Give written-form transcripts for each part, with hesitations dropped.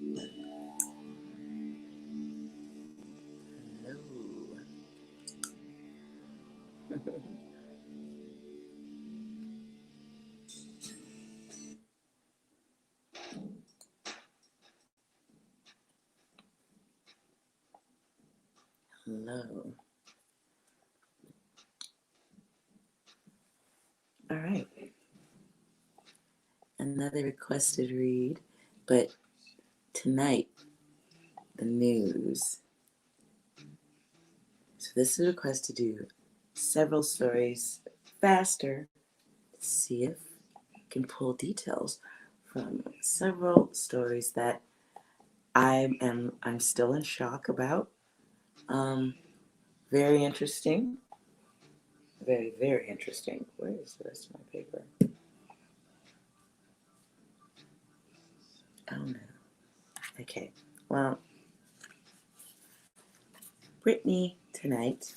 Hello. Hello. All right. Another requested read, but tonight, the news. So this is a request to do several stories faster, see if I can pull details from several stories that I'm still in shock about. Um, very interesting. Very, very interesting. Where is the rest of my paper? Oh no. Okay. Well, Brittany tonight.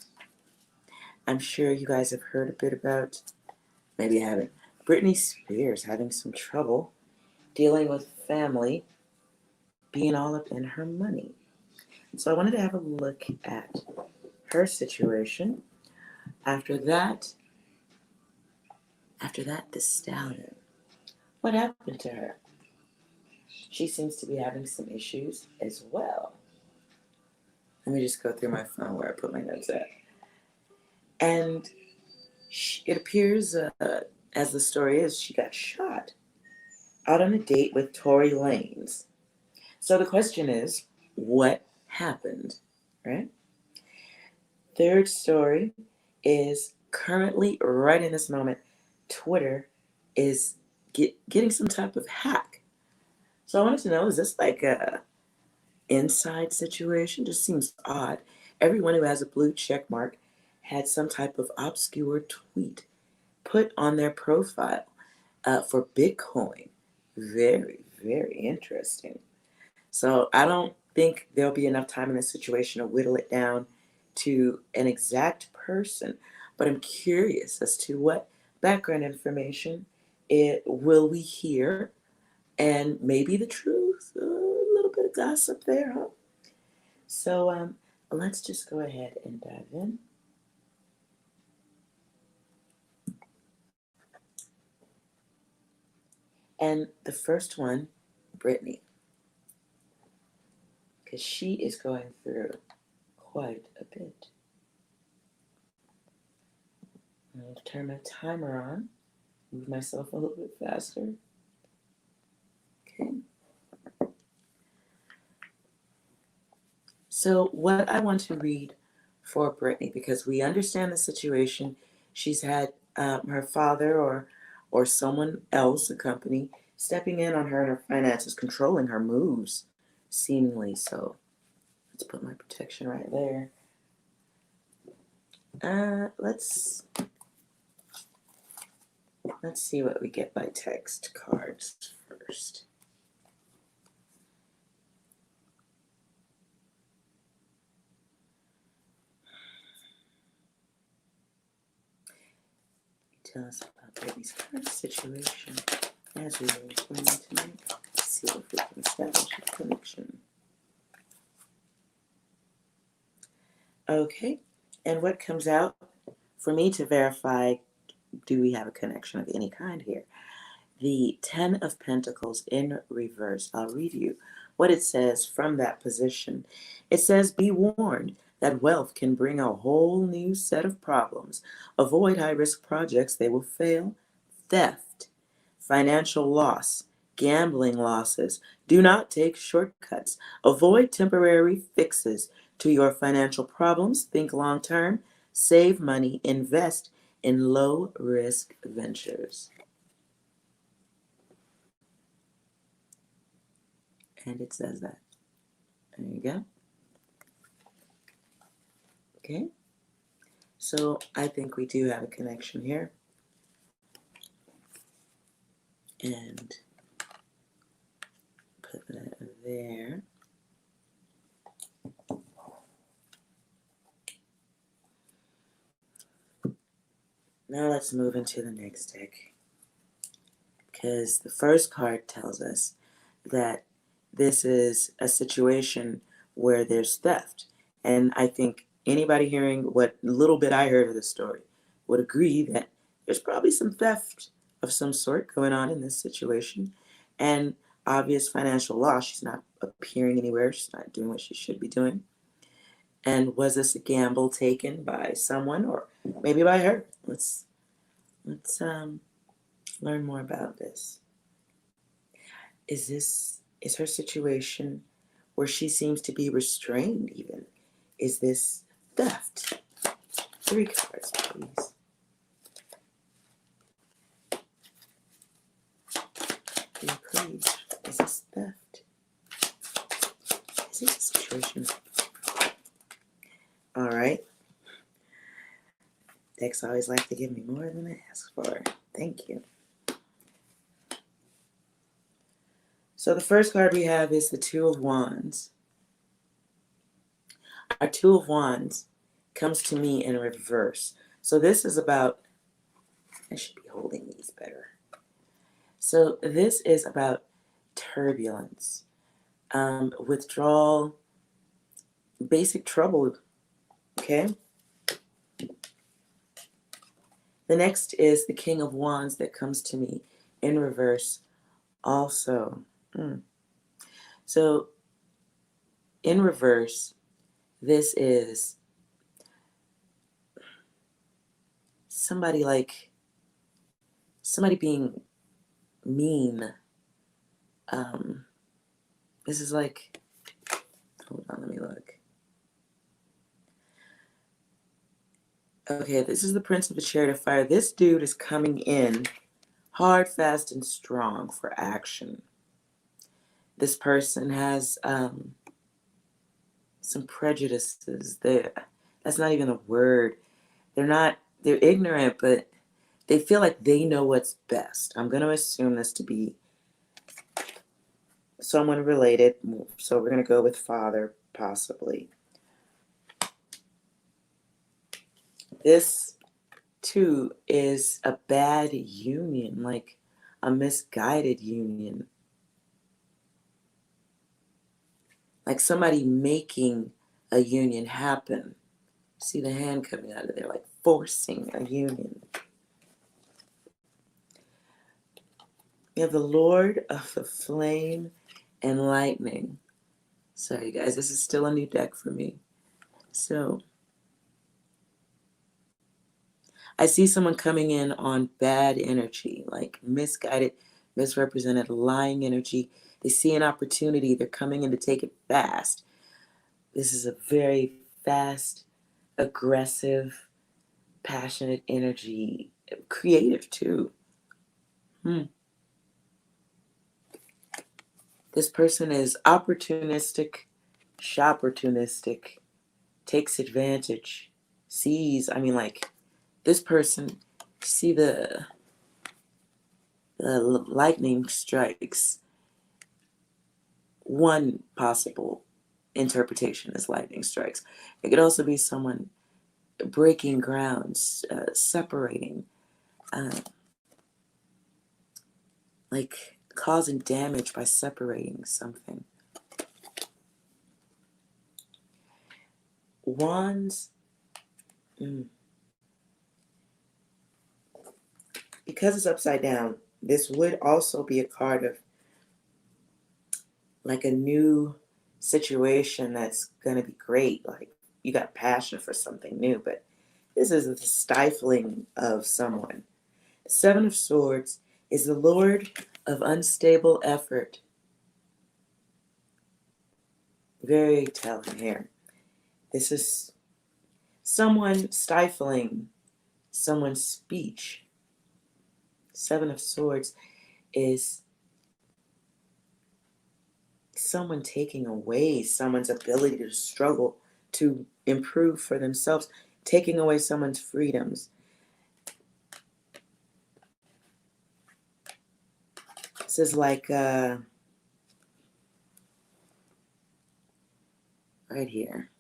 I'm sure you guys have heard a bit about, maybe you haven't. Britney Spears having some trouble dealing with family being all up in her money. So I wanted to have a look at her situation. After that, the Stallion. What happened to her? She seems to be having some issues as well. Let me just go through my phone where I put my notes at. And it appears, as the story is, she got shot out on a date with Tory Lanez. So the question is, what happened, right? Third story is currently, right in this moment, Twitter is getting some type of hack. So I wanted to know, is this like a inside situation? Just seems odd. Everyone who has a blue check mark had some type of obscure tweet put on their profile for Bitcoin. Very, very interesting. So I don't think there'll be enough time in this situation to whittle it down to an exact person, but I'm curious as to what background information it will we hear, and maybe the truth, a little bit of gossip there, huh? So let's just go ahead and dive in. And the first one, Brittany, because she is going through quite a bit. I'm going to turn my timer on, move myself a little bit faster. Okay. So, what I want to read for Brittany, because we understand the situation, she's had her father or someone else, a company, stepping in on her and her finances, controlling her moves, seemingly so. Let's put my protection right there. Let's see what we get by text cards first. Tell us about Brittany's current situation as we are recording tonight. Let's see if we can establish a connection. Okay, and what comes out for me to verify, do we have a connection of any kind here? The Ten of Pentacles in reverse. I'll read you what it says from that position. It says, be warned that wealth can bring a whole new set of problems. Avoid high-risk projects. They will fail. Theft, financial loss, gambling losses. Do not take shortcuts. Avoid temporary fixes to your financial problems. Think long-term. Save money. Invest in low-risk ventures. And it says that. There you go. Okay. So I think we do have a connection here. And put that there. Now let's move into the next deck. Because the first card tells us that this is a situation where there's theft. And I think anybody hearing what little bit I heard of the story would agree that there's probably some theft of some sort going on in this situation. And obvious financial loss. She's not appearing anywhere. She's not doing what she should be doing. And was this a gamble taken by someone or maybe by her? Let's learn more about this. Is her situation where she seems to be restrained even? Is this theft? 3 cards, please. 3, please. Is this theft? Is this a situation? All right. Decks always like to give me more than I ask for. Thank you. So the first card we have is the 2 of Wands. Our 2 of Wands comes to me in reverse. So this is about, I should be holding these better. So this is about turbulence, withdrawal, basic trouble, okay? The next is the King of Wands that comes to me in reverse also. So in reverse, this is somebody being mean. This is like, hold on, let me look. Okay, this is the Prince of a Chariot of Fire. This dude is coming in hard, fast, and strong for action. This person has some prejudices. That's not even a word. They're ignorant, but they feel like they know what's best. I'm going to assume this to be someone related. So we're going to go with father, possibly. This, too, is a bad union, like a misguided union. Like somebody making a union happen. See the hand coming out of there, like forcing a union. We have the Lord of the Flame and Lightning. Sorry, guys, this is still a new deck for me. So I see someone coming in on bad energy, like misguided, misrepresented, lying energy. They see an opportunity. They're coming in to take it fast. This is a very fast, aggressive, passionate energy. Creative, too. This person is opportunistic, shopportunistic, takes advantage, sees. This person, see the lightning strikes. One possible interpretation is lightning strikes. It could also be someone breaking grounds, separating, like causing damage by separating something. Wands, because it's upside down, this would also be a card of like a new situation that's going to be great. Like you got passion for something new, but this is the stifling of someone. 7 of Swords is the Lord of unstable effort. Very telling here. This is someone stifling someone's speech. 7 of Swords is someone taking away someone's ability to struggle, to improve for themselves, taking away someone's freedoms. This is like right here.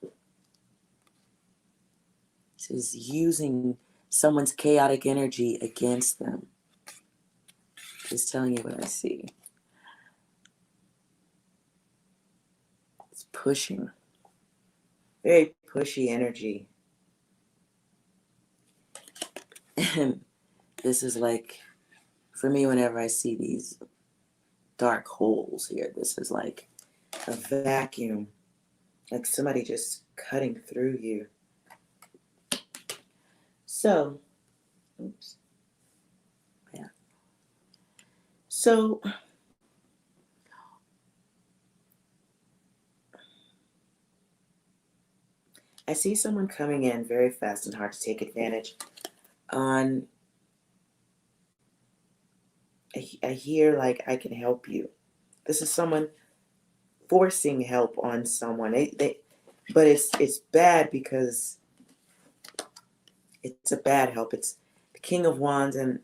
This is using someone's chaotic energy against them. Just telling you what I see. pushing, very pushy energy. And this is like, for me, whenever I see these dark holes here, this is like a vacuum, like somebody just cutting through you. So, oops. Yeah. So, I see someone coming in very fast and hard to take advantage on. I hear like, I can help you. This is someone forcing help on someone. But it's bad because it's a bad help. It's the King of Wands and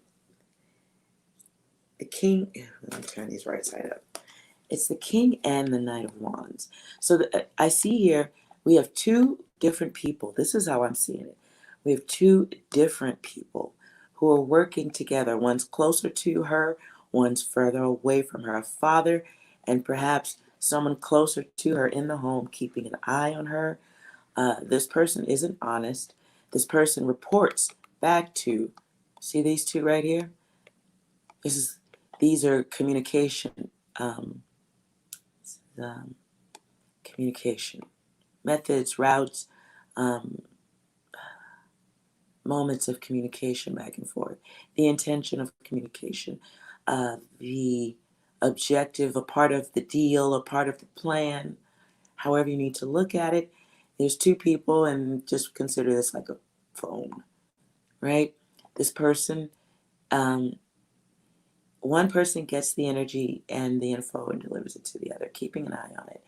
the King. Let me turn these right side up. It's the King and the Knight of Wands. So I see here we have two different people. This is how I'm seeing it. We have two different people who are working together. One's closer to her, one's further away from her. A father and perhaps someone closer to her in the home, keeping an eye on her. This person isn't honest. This person reports back to, see these two right here? These are communication. Communication methods, routes, moments of communication back and forth, the intention of communication, the objective, a part of the deal, a part of the plan, however you need to look at it. There's two people, and just consider this like a phone, right? This person, one person gets the energy and the info and delivers it to the other, keeping an eye on it.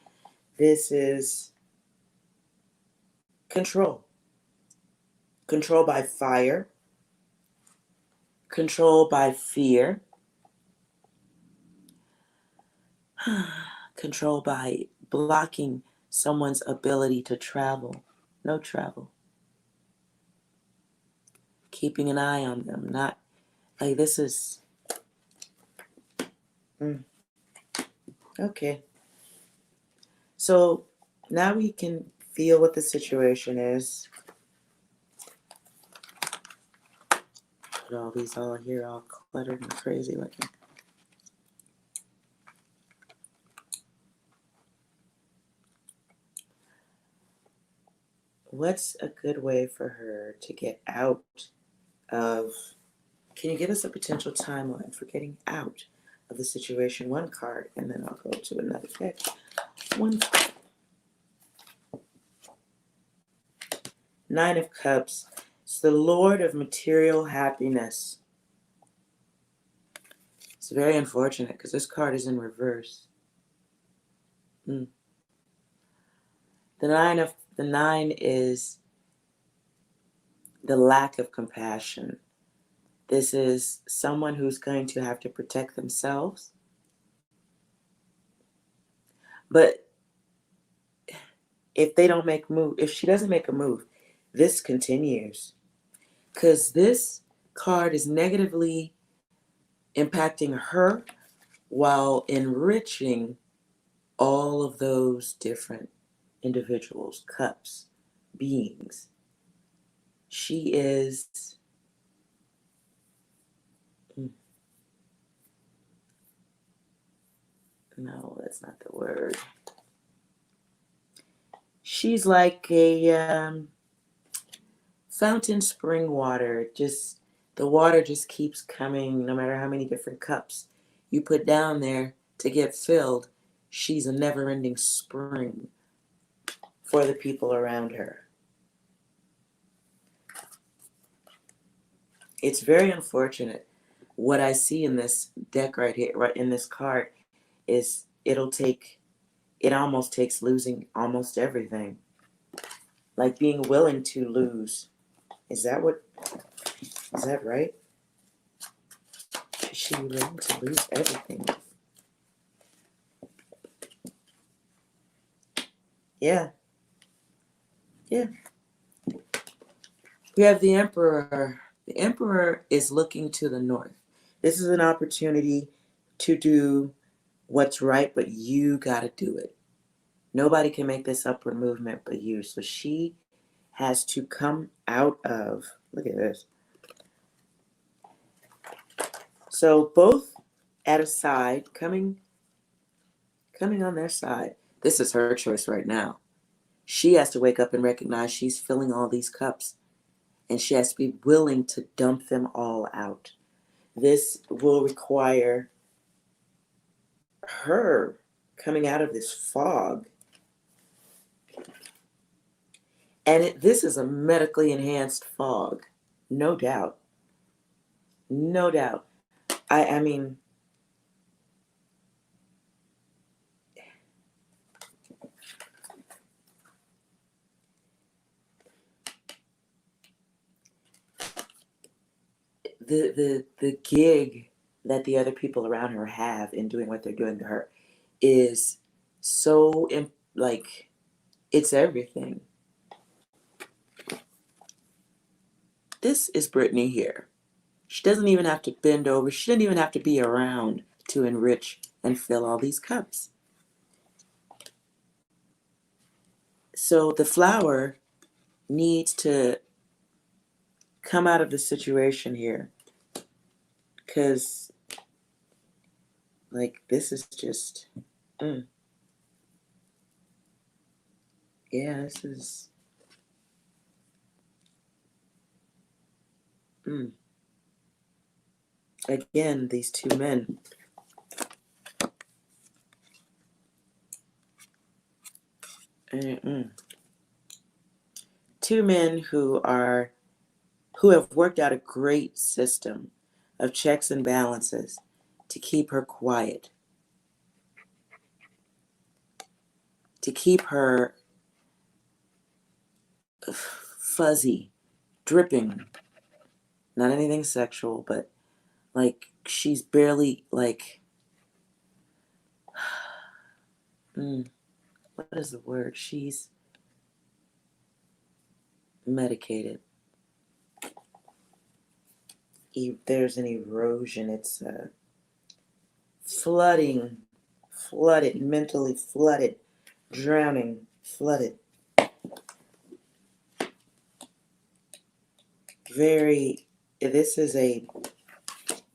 This is control. Control by fire. Control by fear. Control by blocking someone's ability to travel. No travel. Keeping an eye on them. Not like this is. Okay. So now we can feel what the situation is. Put all these all here, all cluttered and crazy looking. What's a good way for her to get out of, can you give us a potential timeline for getting out of the situation? One card, and then I'll go to another deck. One card. Nine of Cups. It's the Lord of material happiness. It's very unfortunate because this card is in reverse. The nine is the lack of compassion. This is someone who's going to have to protect themselves. But if they don't make move, if she doesn't make a move, this continues. Because this card is negatively impacting her while enriching all of those different individuals, cups, beings. She is no, that's not the word. She's like a fountain spring water. Just the water just keeps coming no matter how many different cups you put down there to get filled. She's a never-ending spring for the people around her. It's very unfortunate. What I see in this deck right here, right in this card, is it almost takes losing almost everything. Like being willing to lose. Is that right? Is she willing to lose everything? Yeah. Yeah. We have the Emperor. The Emperor is looking to the north. This is an opportunity to do what's right, but you got to do it. Nobody can make this upward movement but you. So she has to come out of, look at this. So both at a side, coming on their side. This is her choice right now. She has to wake up and recognize she's filling all these cups, and she has to be willing to dump them all out. This will require her coming out of this fog. And this is a medically enhanced fog, no doubt. No doubt. I mean, the gig that the other people around her have in doing what they're doing to her is so like it's everything. This is Brittany here. She doesn't even have to bend over. She doesn't even have to be around to enrich and fill all these cups. So the flower needs to come out of the situation here, because like this is just yeah, this is again, these two men. Two men who have worked out a great system of checks and balances to keep her quiet, to keep her fuzzy, dripping, not anything sexual, but like she's barely like, what is the word? She's medicated. There's an erosion. It's flooded, mentally flooded, drowning, flooded. This is a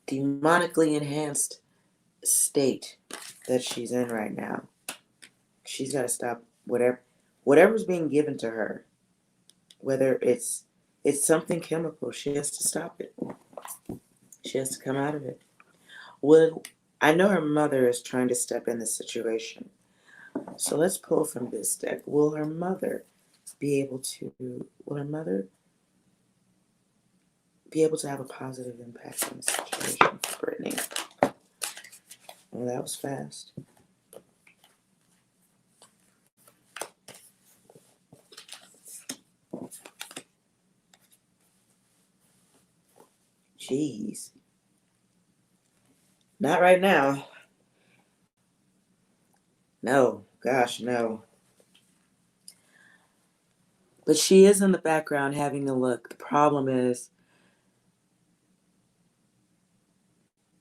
demonically enhanced state that she's in right now. She's got to stop whatever's being given to her, whether it's something chemical. She has to stop it. She has to come out of it. Well, I know her mother is trying to step in the situation. So let's pull from this deck. Will her mother be able to have a positive impact on the situation for Brittany? Well, that was fast. Jeez. Not right now. No. Gosh, no. But she is in the background having a look. The problem is,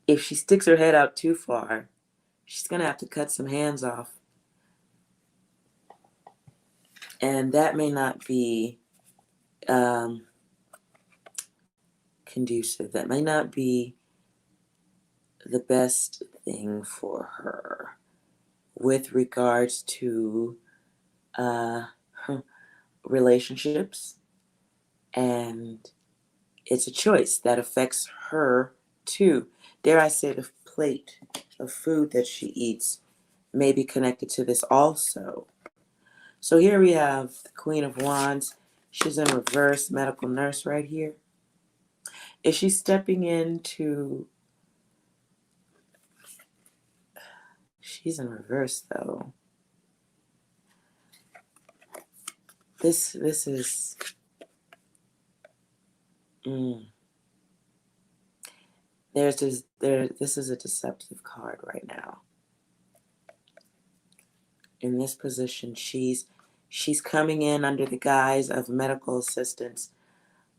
if she sticks her head out too far, she's going to have to cut some hands off. And that may not be conducive. That may not be the best thing for her with regards to relationships. And it's a choice that affects her too. Dare I say, the plate of food that she eats may be connected to this also. So here we have the Queen of Wands. She's in reverse, medical nurse right here. Is she stepping into... She's in reverse though. This is... This is a deceptive card right now. In this position, she's coming in under the guise of medical assistance,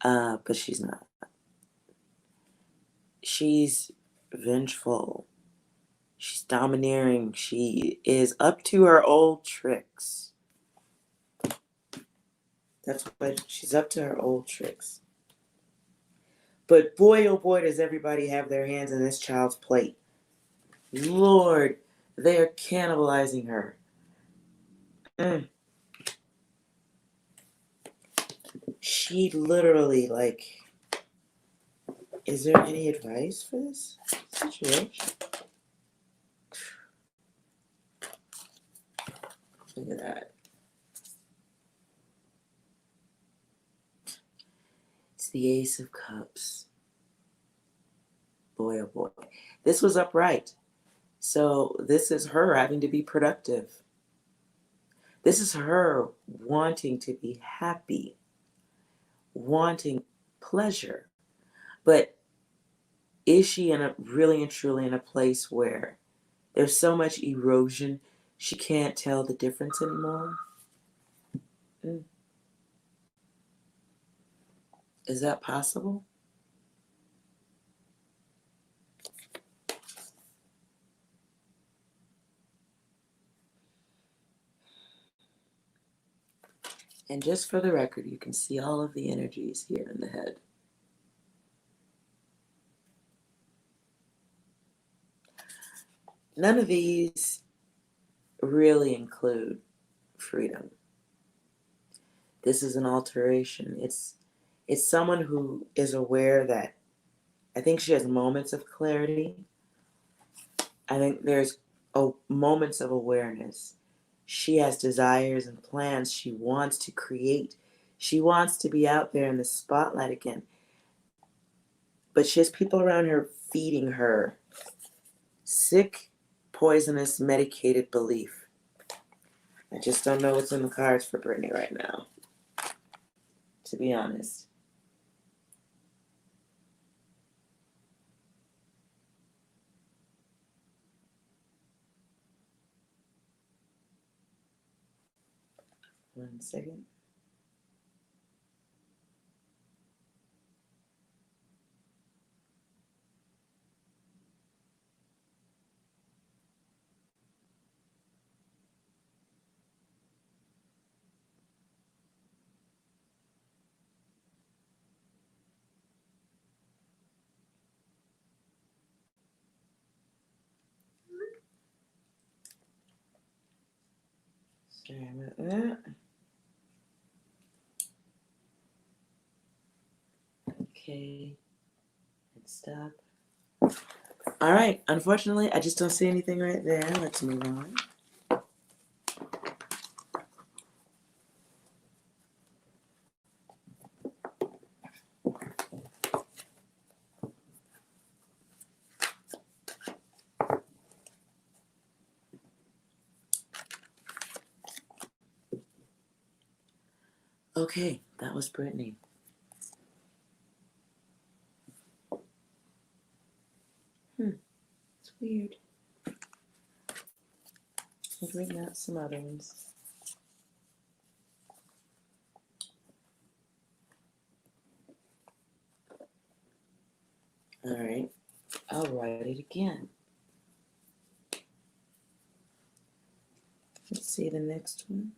but she's not. She's vengeful. She's domineering. She is up to her old tricks. That's what she's up to, her old tricks. But boy, oh boy, does everybody have their hands in this child's plate. Lord, they are cannibalizing her. She literally, like, is there any advice for this situation? Look at that. It's the Ace of Cups. Boy, oh boy. This was upright. So this is her having to be productive. This is her wanting to be happy, wanting pleasure. But is she really and truly in a place where there's so much erosion she can't tell the difference anymore? Is that possible? And just for the record, you can see all of the energies here in the head. None of these really include freedom. This is an alteration. It's someone who is aware that, I think she has moments of clarity. I think there's moments of awareness. She has desires and plans. She wants to create. She wants to be out there in the spotlight again. But she has people around her feeding her sick, poisonous, medicated belief. I just don't know what's in the cards for Brittany right now, to be honest. One second. Sorry about that. Okay. Let's stop. All right. Unfortunately, I just don't see anything right there. Let's move on. Okay, that was Brittany. It's weird. I'll bring out some other ones. All right, I'll write it again. Let's see the next one.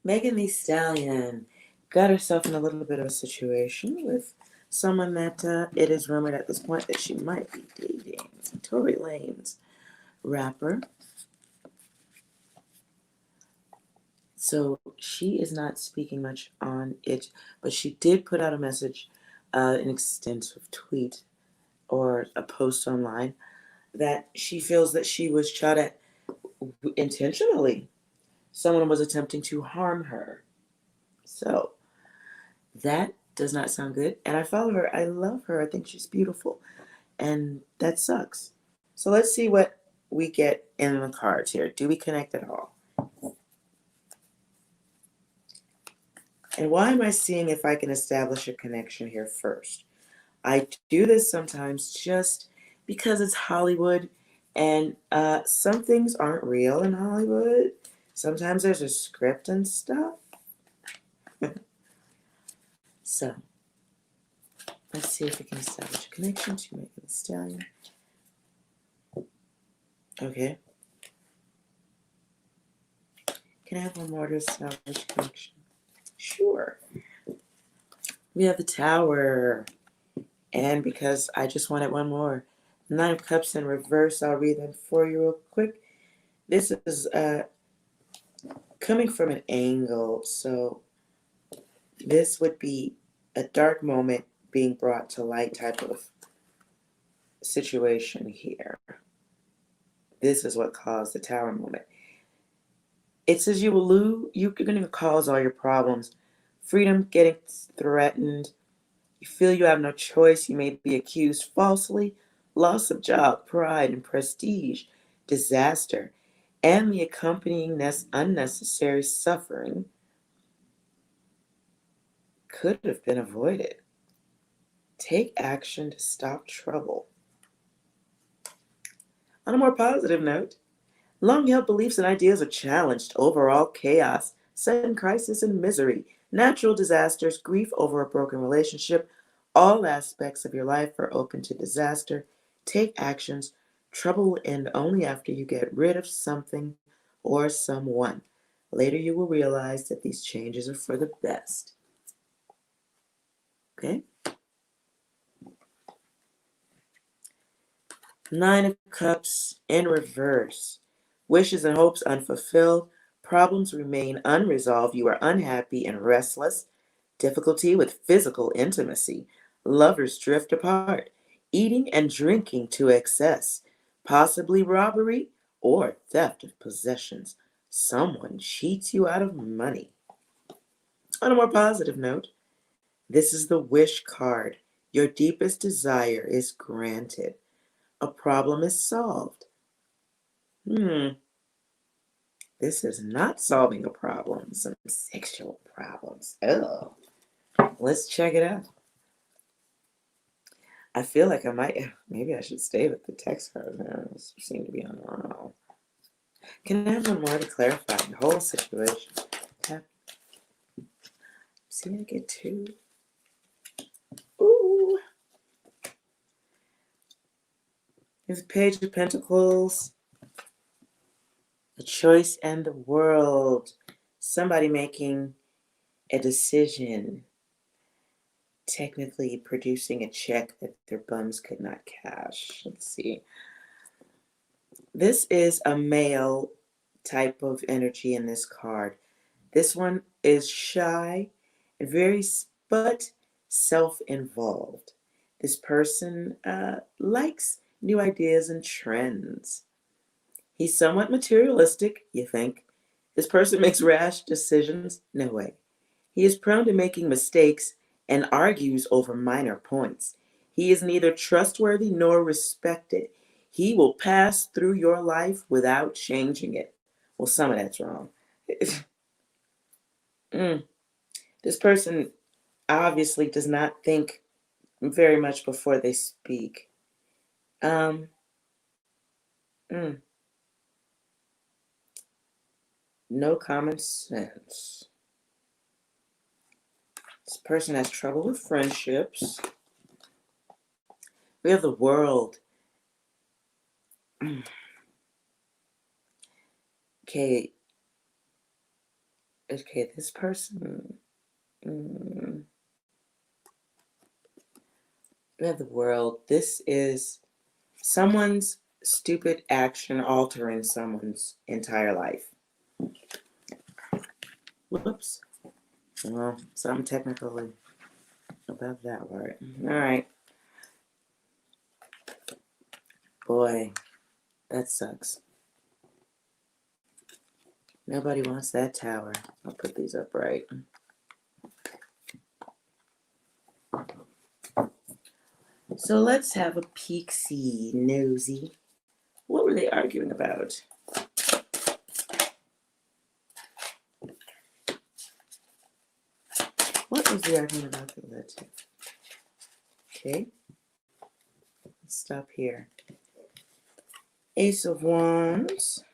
Megan Thee Stallion got herself in a little bit of a situation with someone that it is rumored at this point that she might be dating. Tory Lanez rapper. So she is not speaking much on it, but she did put out a message, an extensive tweet or a post online, that she feels that she was shot at intentionally. Someone was attempting to harm her. So that does not sound good. And I follow her. I love her. I think she's beautiful. And that sucks. So let's see what we get in the cards here. Do we connect at all? And why am I seeing if I can establish a connection here first? I do this sometimes just because it's Hollywood And some things aren't real in Hollywood. Sometimes there's a script and stuff. So, let's see if we can establish a connection to Megan Thee Stallion. Okay. Can I have one more to establish a connection? Sure. We have the Tower. And because I just wanted one more, Nine of Cups in reverse, I'll read them for you real quick. This is coming from an angle, so this would be a dark moment being brought to light type of situation here. This is what caused the Tower moment. It says you're going to cause all your problems. Freedom getting threatened. You feel you have no choice. You may be accused falsely. Loss of job, pride, and prestige. Disaster. And the accompanying unnecessary suffering could have been avoided. Take action to stop trouble. On a more positive note, long-held beliefs and ideas are challenged. Overall chaos, sudden crisis, and misery, natural disasters, grief over a broken relationship, all aspects of your life are open to disaster. Take actions. Trouble will end only after you get rid of something or someone. Later you will realize that these changes are for the best. Okay? Nine of Cups in reverse. Wishes and hopes unfulfilled. Problems remain unresolved. You are unhappy and restless. Difficulty with physical intimacy. Lovers drift apart. Eating and drinking to excess. Possibly robbery or theft of possessions. Someone cheats you out of money. On a more positive note, this is the wish card. Your deepest desire is granted. A problem is solved. This is not solving a problem. Some sexual problems. Oh, let's check it out. I feel like maybe I should stay with the text card now. Those seem to be on wrong. Can I have one more to clarify the whole situation? Tap. See, I get two. Ooh. There's a Page of Pentacles. The choice and the world. Somebody making a decision. Technically producing a check that their bums could not cash. Let's see. This is a male type of energy in this card. This one is shy and but self-involved. This person likes new ideas and trends. He's somewhat materialistic, you think. This person makes rash decisions? No way. He is prone to making mistakes and argues over minor points. He is neither trustworthy nor respected. He will pass through your life without changing it. Well, some of that's wrong. This person obviously does not think very much before they speak. No common sense. This person has trouble with friendships. We have the World. Okay, this person. We have the World. This is someone's stupid action altering someone's entire life. Whoops. Well, something technically above that word. All right. Boy, that sucks. Nobody wants that tower. I'll put these up right. So let's have a peek-see, nosy. What were they arguing about? What was the argument about that led to? Okay. Let's stop here. Ace of Wands,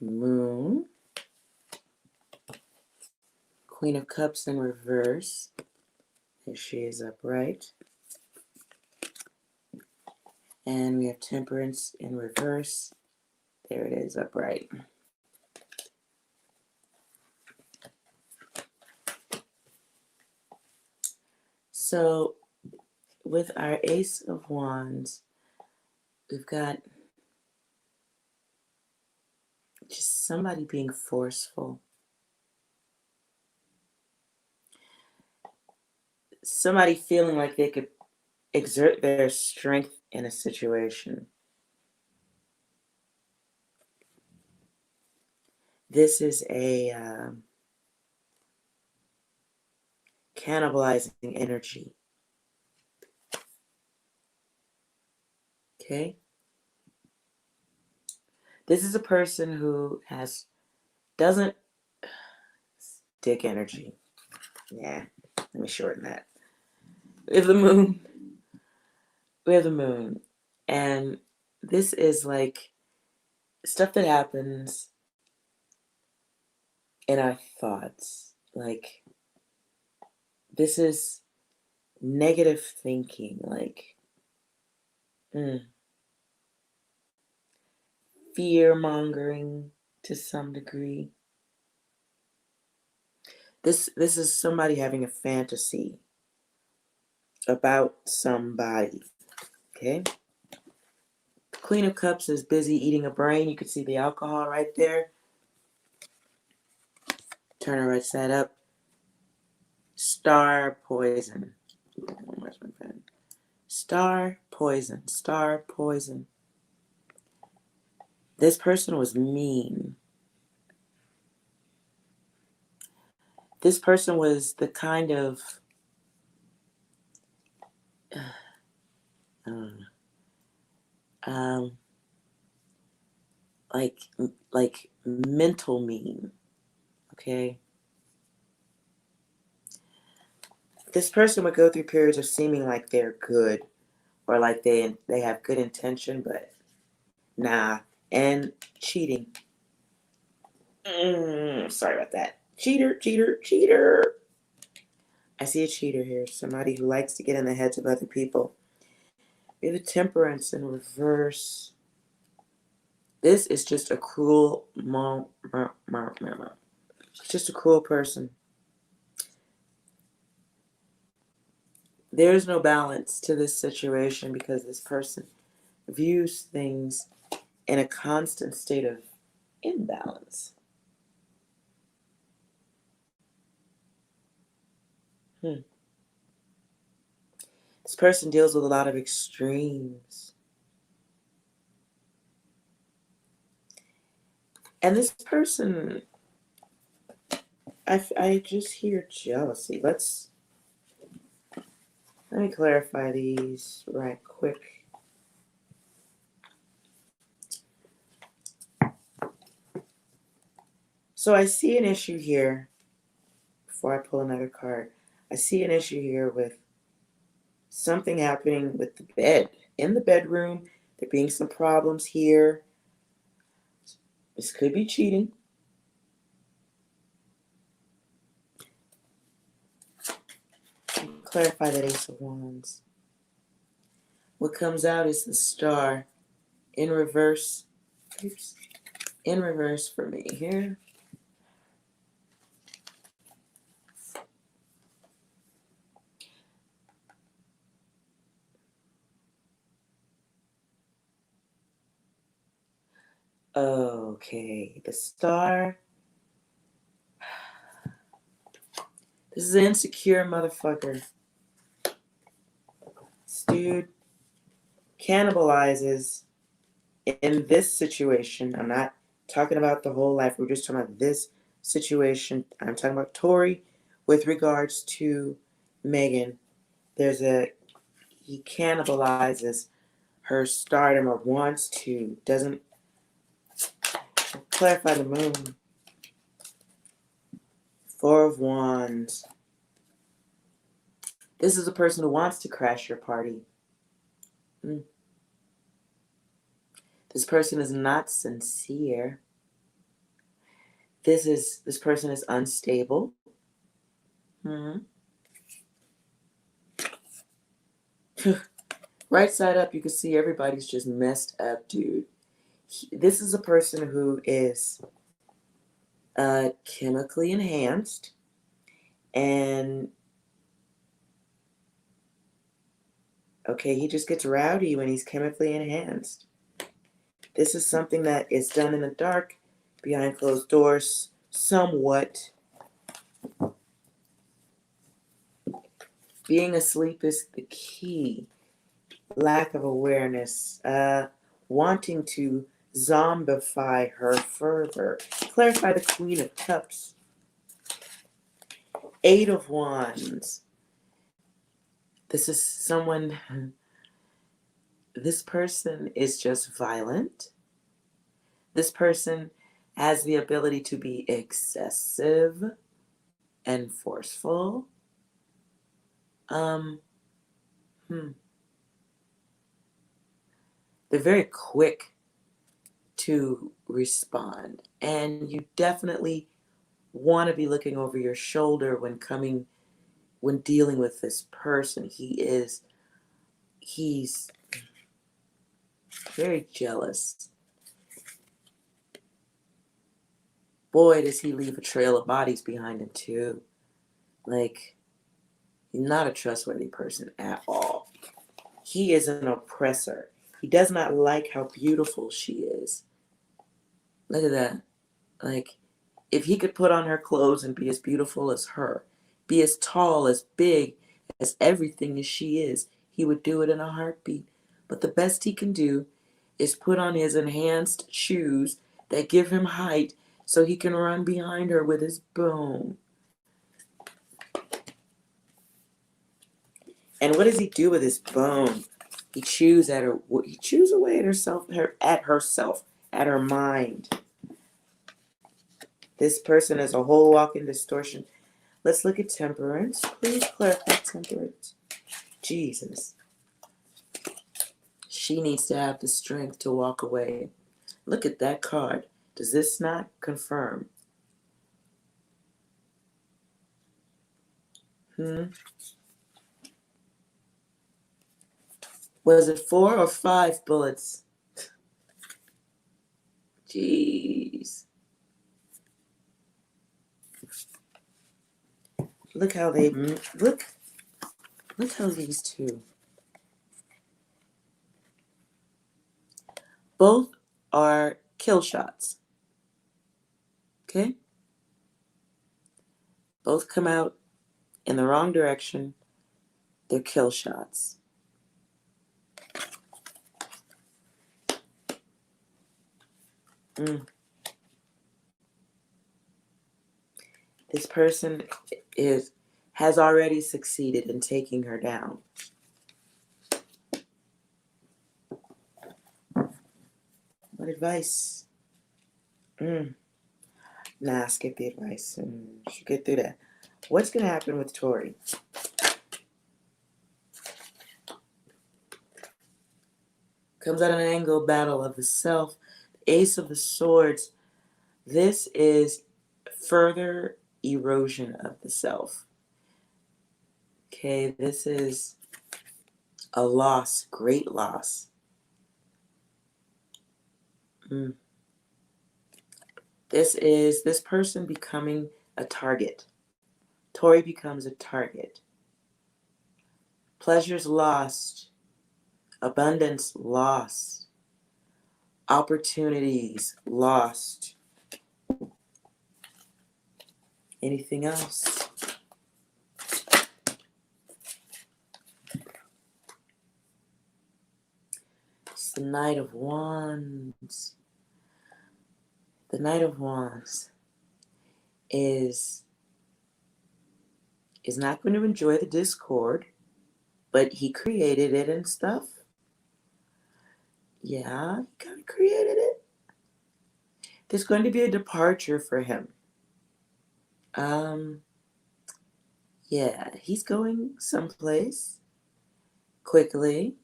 Moon, Queen of Cups in reverse. There she is upright. And we have Temperance in reverse. There it is upright. So with our Ace of Wands, we've got just somebody being forceful. Somebody feeling like they could exert their strength in a situation. This is a cannibalizing energy. Okay? This is a person who doesn't dick energy. Yeah, let me shorten that. We have the moon. We have the moon. And this is like stuff that happens in our thoughts. Like, this is negative thinking. Like, fear mongering to some degree. This is somebody having a fantasy about somebody. Okay? Queen of Cups is busy eating a brain. You can see the alcohol right there. Turn her right side up. Star poison. Where's my pen? Star poison. Star poison. This person was mean. This person was the kind of like mental mean. Okay? This person would go through periods of seeming like they're good or like they have good intention, but nah. And cheating. Sorry about that. Cheater, cheater, cheater. I see a cheater here. Somebody who likes to get in the heads of other people. We have a Temperance in reverse. This is just a cruel It's just a cruel person. There's no balance to this situation because this person views things in a constant state of imbalance. This person deals with a lot of extremes. And this person, I just hear jealousy. Let me clarify these right quick. So I see an issue here. Before I pull another card, I see an issue here with something happening with the bed. In the bedroom, there being some problems here. This could be cheating. Clarify that Ace of Wands. What comes out is the Star in reverse. Oops. In reverse for me here. Okay, the Star. This is an insecure motherfucker. This dude cannibalizes in this situation. I'm not talking about the whole life. We're just talking about this situation. I'm talking about Tori with regards to Megan. He cannibalizes her stardom or wants to. Doesn't clarify the moon. Four of Wands. This is a person who wants to crash your party. Mm. This person is not sincere. This person is unstable. Hmm. Right side up, you can see everybody's just messed up, dude. This is a person who is chemically enhanced, and okay, he just gets rowdy when he's chemically enhanced. This is something that is done in the dark, behind closed doors, somewhat. Being asleep is the key. Lack of awareness. Wanting to zombify her further. Clarify the Queen of Cups. Eight of Wands. This is someone, this person is just violent. This person has the ability to be excessive and forceful. Um, hmm. They're very quick to respond, and you definitely want to be looking over your shoulder when dealing with this person. He's very jealous. Boy, does he leave a trail of bodies behind him too. Like, he's not a trustworthy person at all. He is an oppressor. He does not like how beautiful she is. Look at that. Like, if he could put on her clothes and be as beautiful as her, be as tall, as big, as everything as she is, he would do it in a heartbeat. But the best he can do is put on his enhanced shoes that give him height so he can run behind her with his bone. And what does he do with his bone? He chews at her. He chews away at herself, at her mind. This person is a whole walking distortion. Let's look at temperance. Please clarify temperance. Jesus. She needs to have the strength to walk away. Look at that card. Does this not confirm? Was it 4 or 5 bullets? Jeez. Look how they look. Look how these two. Both are kill shots. Okay? Both come out in the wrong direction. They're kill shots. This person has already succeeded in taking her down. What advice? Nah, skip the advice. Should get through that. What's going to happen with Tori? Comes out an angle battle of the self. Ace of the Swords. This is further erosion of the self. Okay, this is a loss, great loss. This person becoming a target. Tori becomes a target. Pleasures lost. Abundance lost. Opportunities lost. Anything else? It's the Knight of Wands. The Knight of Wands is not going to enjoy the discord, but he created it and stuff. Yeah, he kind of created it. There's going to be a departure for him. Yeah, he's going someplace quickly.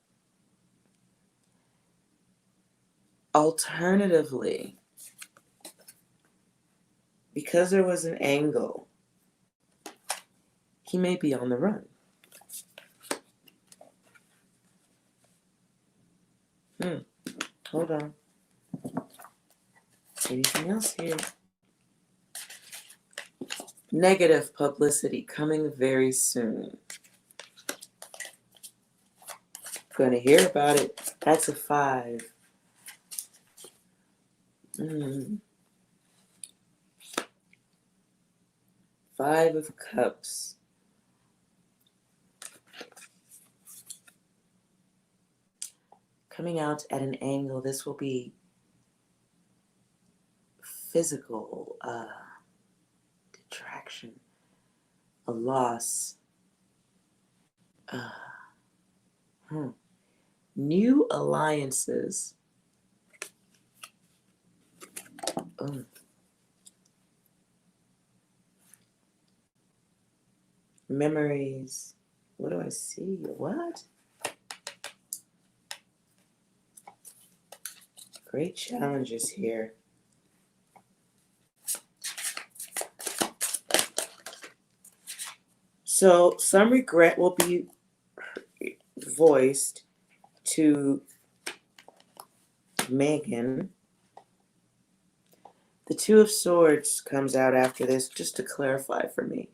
Alternatively, because there was an angle, he may be on the run. Hold on. Anything else here? Negative publicity coming very soon. Gonna hear about it. That's a 5. Mm. 5 of Cups. Coming out at an angle. This will be physical detraction, a loss, new alliances. Memories. What do I see? What? Great challenges here. So some regret will be voiced to Megan. The 2 of Swords comes out after this, just to clarify for me.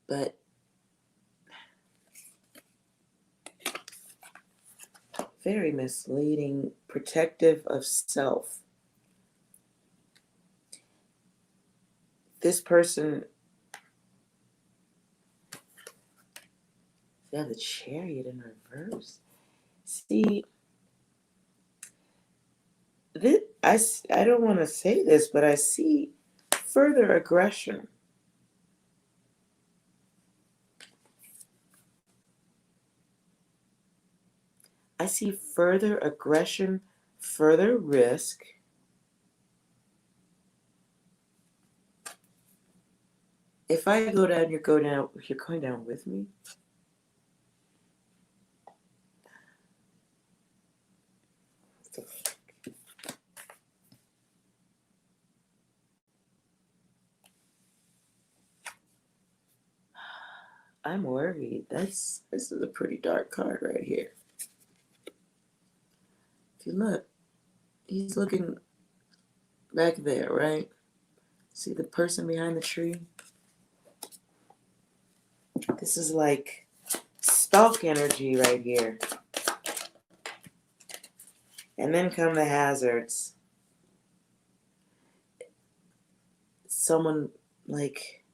But very misleading, protective of self. This person, yeah, the Chariot in reverse. See, this, I don't want to say this, but I see further aggression. I see further aggression, further risk. If I go down, you're going down with me. I'm worried. This is a pretty dark card right here. If you look, he's looking back there, right? See the person behind the tree? This is like stalk energy right here. And then come the hazards. Someone like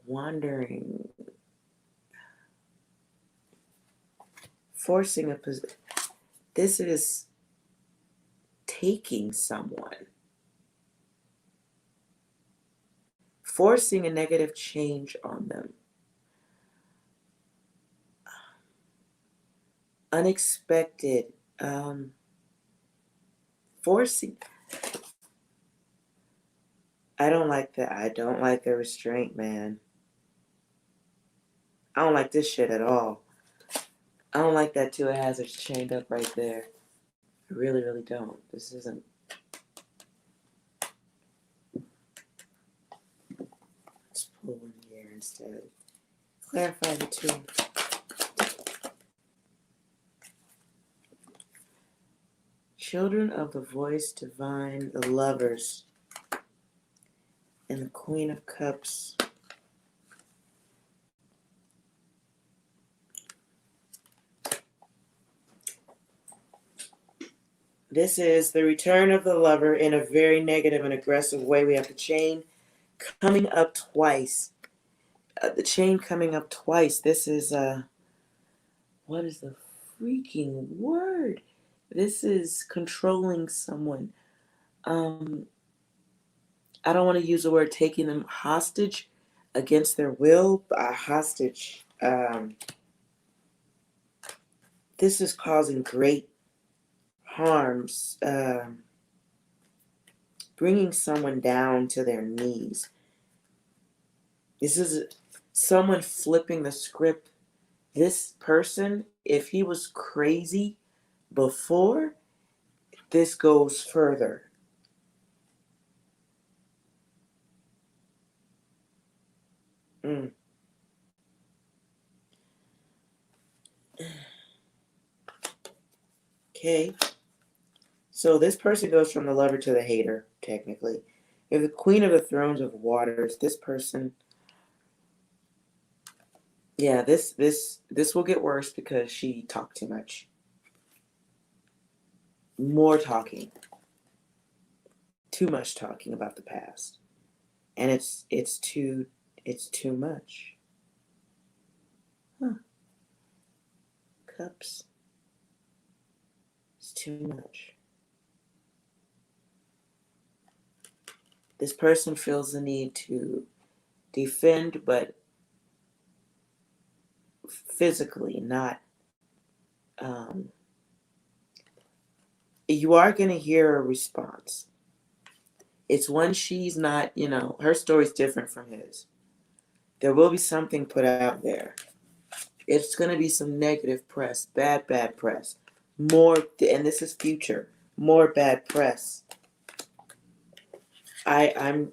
wandering, forcing a position. This is taking someone, forcing a negative change on them. Unexpected, forcing. I don't like that. I don't like the restraint, man. I don't like this shit at all. I don't like that 2 of hazards chained up right there. I really, really don't. This isn't. Let's pull one here instead. Clarify the 2. Children of the Voice Divine, the Lovers, and the Queen of Cups. This is the return of the lover in a very negative and aggressive way. We have the chain coming up twice. The chain coming up twice. This is, what is the freaking word? This is controlling someone. I don't want to use the word taking them hostage against their will. Hostage. This is causing great harms. bringing someone down to their knees. This is someone flipping the script. This person, if he was crazy before, this goes further. Okay. So this person goes from the lover to the hater, technically. If the Queen of the Thrones of Waters, this person, yeah, this will get worse because she talked too much. More talking. Too much talking about the past. And it's too much. Huh. Cups. It's too much. This person feels the need to defend, but physically, not. You are going to hear a response. It's when she's not, her story's different from his. There will be something put out there. It's going to be some negative press, bad press. More, and this is future, more bad press. I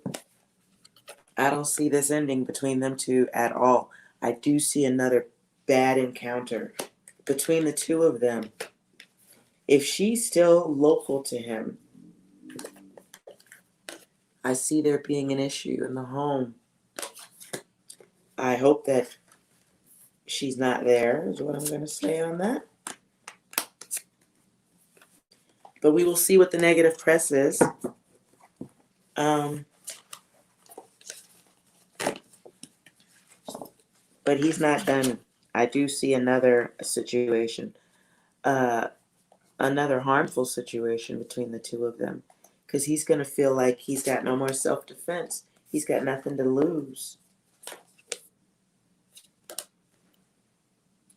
don't see this ending between them two at all. I do see another bad encounter between the two of them. If she's still local to him, I see there being an issue in the home. I hope that she's not there, is what I'm going to say on that. But we will see what the negative press is. But he's not done. I do see another situation, another harmful situation between the two of them. Because he's going to feel like he's got no more self-defense. He's got nothing to lose.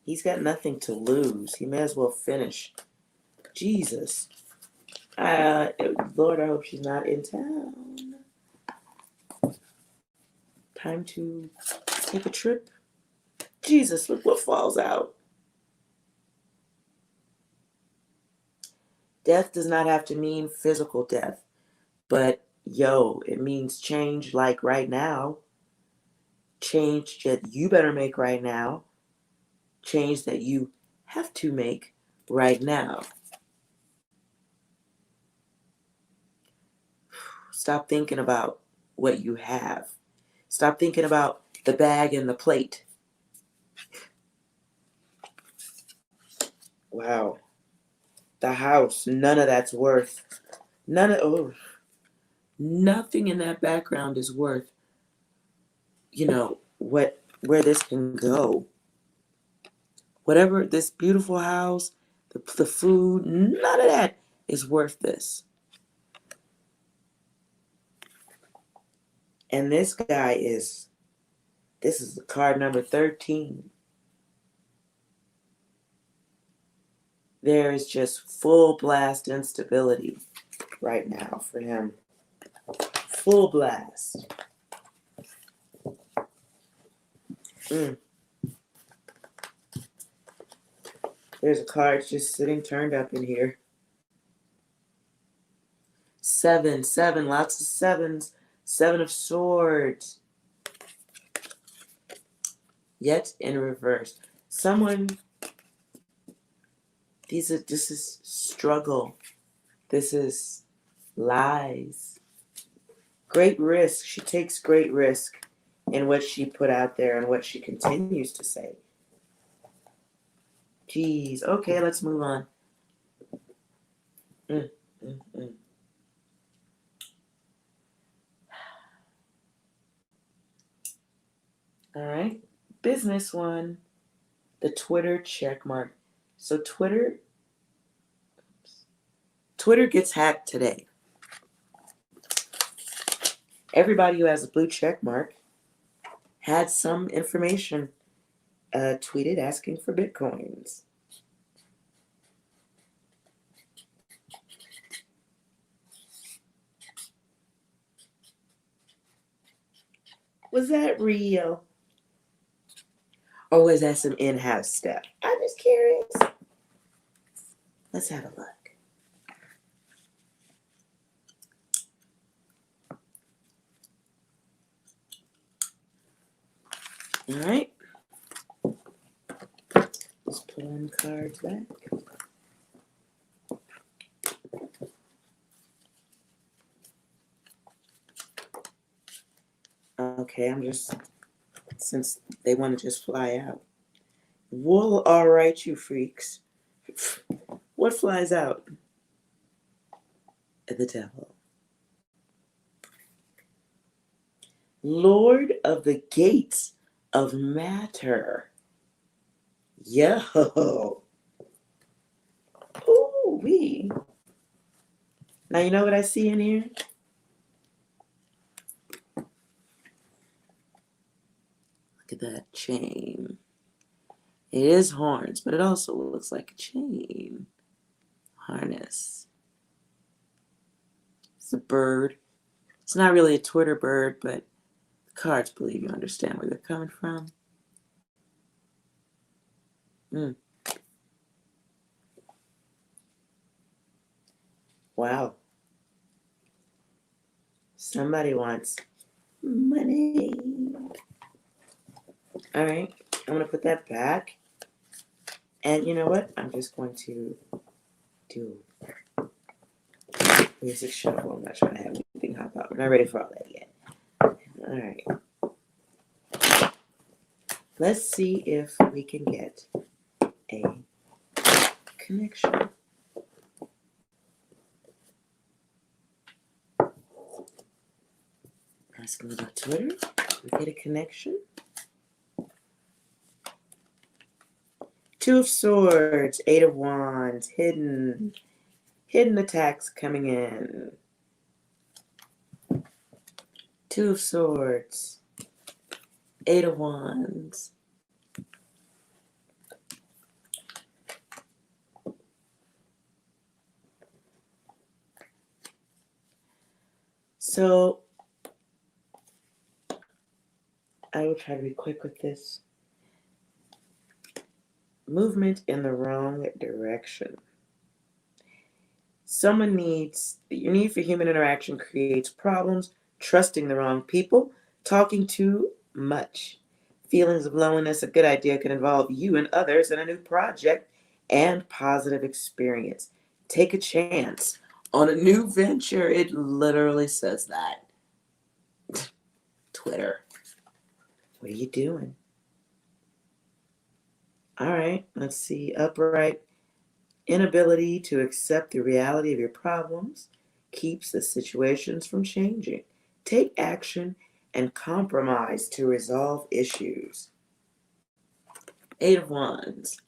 He's got nothing to lose. He may as well finish. Jesus. Lord, I hope she's not in town. Time to take a trip. Jesus, look what falls out. Death does not have to mean physical death. But, it means change like right now. Change that you better make right now. Change that you have to make right now. Stop thinking about what you have. Stop thinking about the bag and the plate. Wow. The house, none of that's worth. Nothing in that background is worth, where this can go. Whatever, this beautiful house, the food, none of that is worth this. And this is the card number 13. There is just full blast instability right now for him. Full blast. There's a card just sitting turned up in here. 7, lots of sevens. 7 of Swords. Yet in reverse. This is struggle. This is lies. Great risk. She takes great risk in what she put out there and what she continues to say. Jeez. Okay, let's move on. All right. Business one. The Twitter check mark. So Twitter gets hacked today. Everybody who has a blue check mark had some information tweeted asking for Bitcoins. Was that real? Or was that some in-house stuff? I'm just curious. Let's have a look. All right. Let's put on the cards back. Okay, I'm just, since they want to just fly out. Well, all right, you freaks. What flies out? The devil. Lord of the gates of matter. Yo. Ooh, wee. Now, you know what I see in here? Look at that chain. It is horns, but it also looks like a chain. Harness. It's a bird. It's not really a Twitter bird, but the cards believe you understand where they're coming from. Wow. Somebody wants money. All right. I'm going to put that back. And you know what? I'm just going to do music shuffle. I'm not trying to have anything hop out. We're not ready for all that yet. All right. Let's see if we can get a connection. Asking about Twitter. We get a connection. Two of Swords, Eight of Wands, hidden attacks coming in. Two of Swords, Eight of Wands. So I will try to be quick with this. Movement in the wrong direction. Your need for human interaction creates problems, trusting the wrong people, talking too much. Feelings of loneliness, a good idea can involve you and others in a new project and positive experience. Take a chance on a new venture. It literally says that. Twitter. What are you doing? All right, let's see. Upright. Inability to accept the reality of your problems keeps the situations from changing. Take action and compromise to resolve issues. Eight of Wands.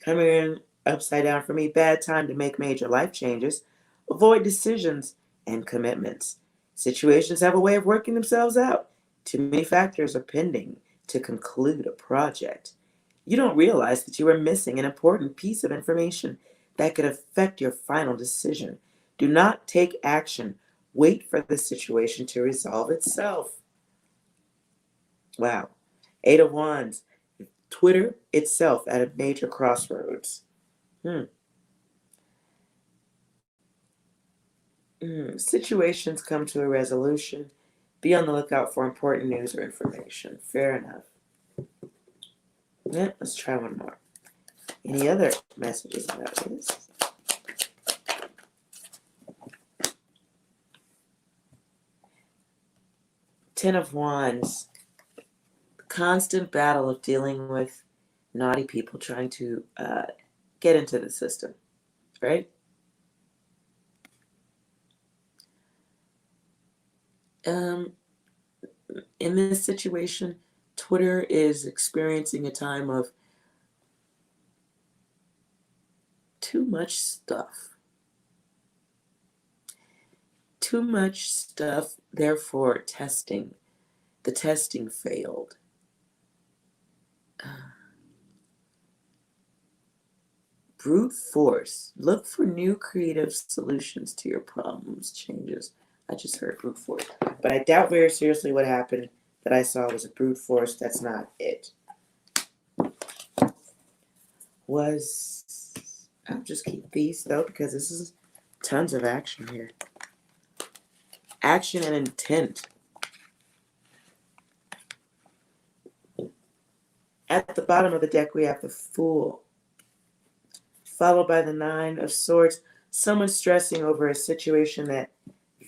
Coming in upside down for me. Bad time to make major life changes. Avoid decisions and commitments. Situations have a way of working themselves out. Too many factors are pending to conclude a project. You don't realize that you are missing an important piece of information that could affect your final decision. Do not take action. Wait for the situation to resolve itself. Wow. Eight of Wands. Twitter itself at a major crossroads. Situations come to a resolution. Be on the lookout for important news or information. Fair enough. Yeah, let's try one more. Any other messages about this? Ten of Wands. Constant battle of dealing with naughty people trying to get into the system, right? In this situation, Twitter is experiencing a time of too much stuff. Too much stuff, therefore testing. The testing failed. Brute force. Look for new creative solutions to your problems, changes. I just heard brute force. But I doubt very seriously what happened that I saw was a brute force. That's not it. I'll just keep these though because this is tons of action here. Action and intent. At the bottom of the deck, we have the Fool, followed by the Nine of Swords. Someone stressing over a situation that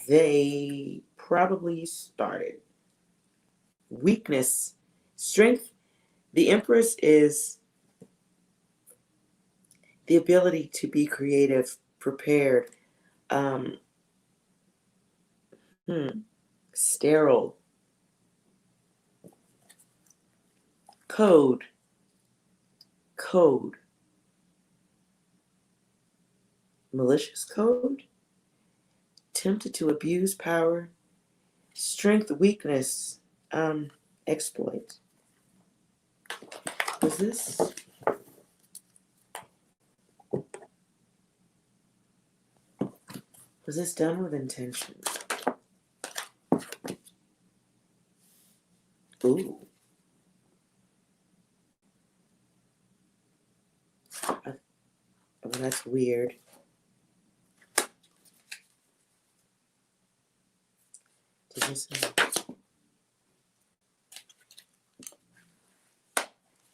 they probably started. Weakness. Strength. The Empress is the ability to be creative, prepared, sterile, code, malicious code, tempted to abuse power, strength, weakness, exploit. Was this done with intention? Ooh. Oh, that's weird.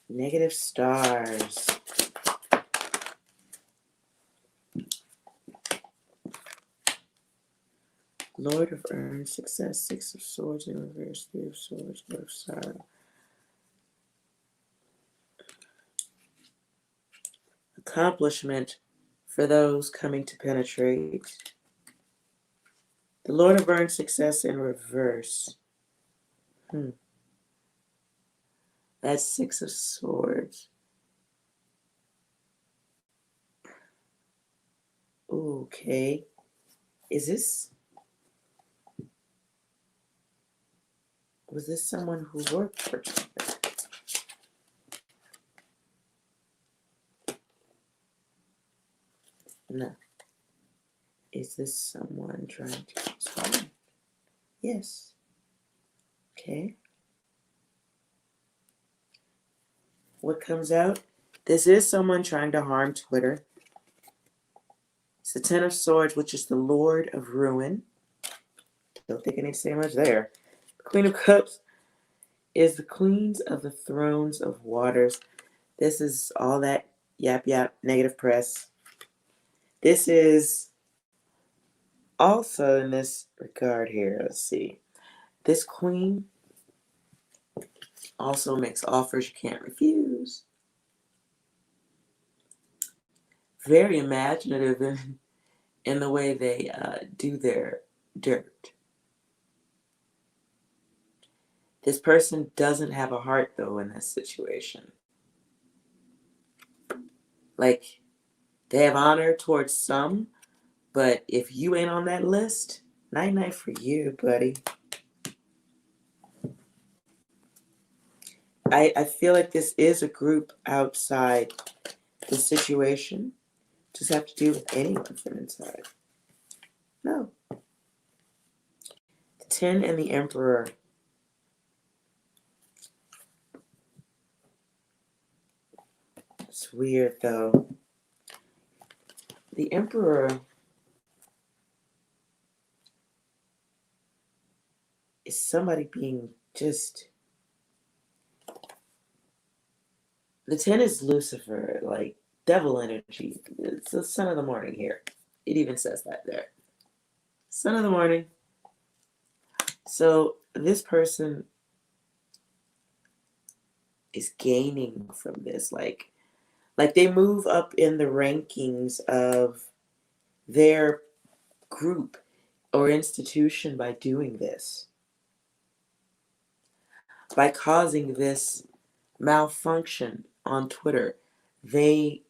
Negative stars. Lord of earned success, Six of Swords in reverse, Three of Swords, Lord of sorrow. Accomplishment for those coming to penetrate. The Lord of earned success in reverse. That's Six of Swords. Okay. Was this someone who worked for Twitter? No. Is this someone trying to respond? Yes. Okay. What comes out? This is someone trying to harm Twitter. It's the Ten of Swords, which is the Lord of Ruin. Don't think I need to say much there. The Queen of Cups is the Queens of the Thrones of Waters. This is all that yap, negative press. This is also in this regard here. Let's see. This queen also makes offers you can't refuse. Very imaginative in the way they do their dirt. This person doesn't have a heart, though, in this situation. Like, they have honor towards some, but if you ain't on that list, night-night for you, buddy. I feel like this is a group outside the situation. Just have to do with anyone from inside. No. The 10 and the Emperor. It's weird, though. The Emperor is somebody being just... The 10 is Lucifer, like devil energy. It's the son of the morning here. It even says that there. Son of the morning. So this person is gaining from this. Like they move up in the rankings of their group or institution by doing this. By causing this malfunction on Twitter. They're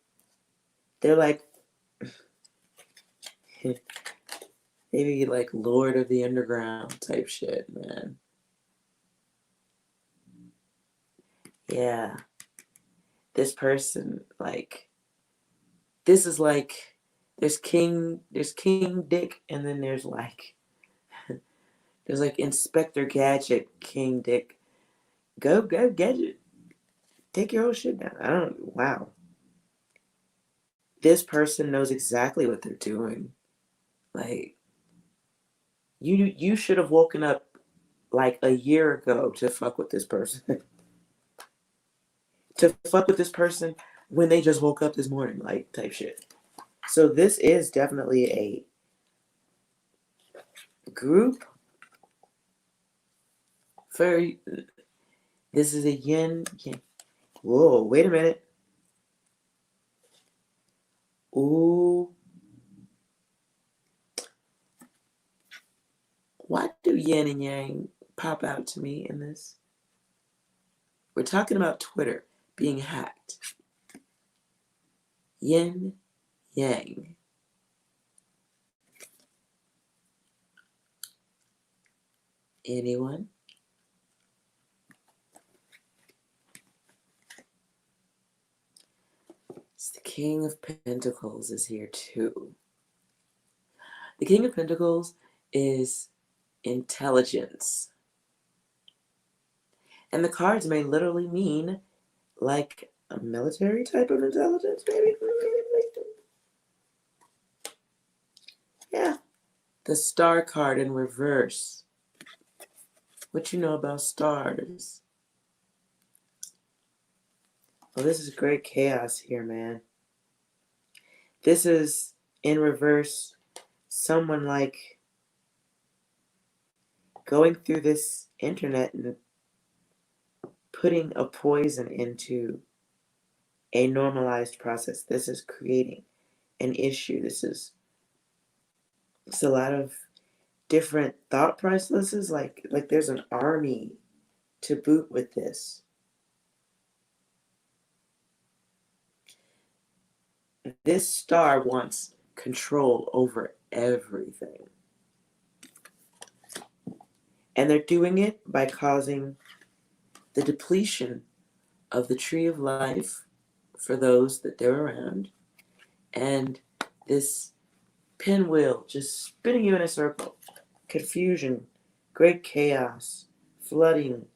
like maybe like Lord of the Underground type shit, man. Yeah. This person, like, this is like there's King Dick, and then there's like Inspector Gadget, King Dick, Go get it. Take your whole shit down. I don't. Wow. This person knows exactly what they're doing. Like you should have woken up like a year ago to fuck with this person. To fuck with this person when they just woke up this morning, like type shit. So this is definitely a group for. This is a yin yang. Whoa, wait a minute. Ooh. Why do yin and yang pop out to me in this? We're talking about Twitter being hacked. Yin, yang. Anyone? It's the King of Pentacles is here too. The King of Pentacles is intelligence. And the cards may literally mean like a military type of intelligence, maybe. Yeah. The Star card in reverse. What you know about stars? Well, this is great chaos here, man. This is in reverse. Someone like going through this internet and putting a poison into a normalized process. This is creating an issue. It's a lot of different thought processes. Like there's an army to boot with this. This star wants control over everything. And they're doing it by causing the depletion of the tree of life for those that they're around. And this pinwheel just spinning you in a circle. Confusion, great chaos, flooding.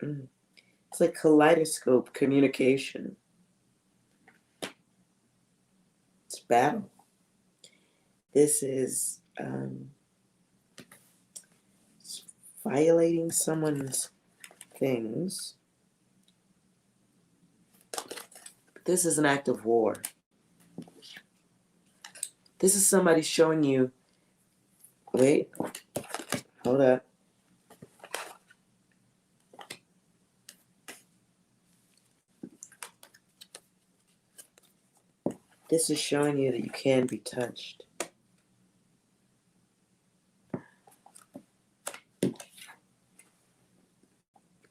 It's like kaleidoscope communication. It's battle. This is violating someone's things. This is an act of war. This is somebody showing you, wait, hold up. This is showing you that you can be touched.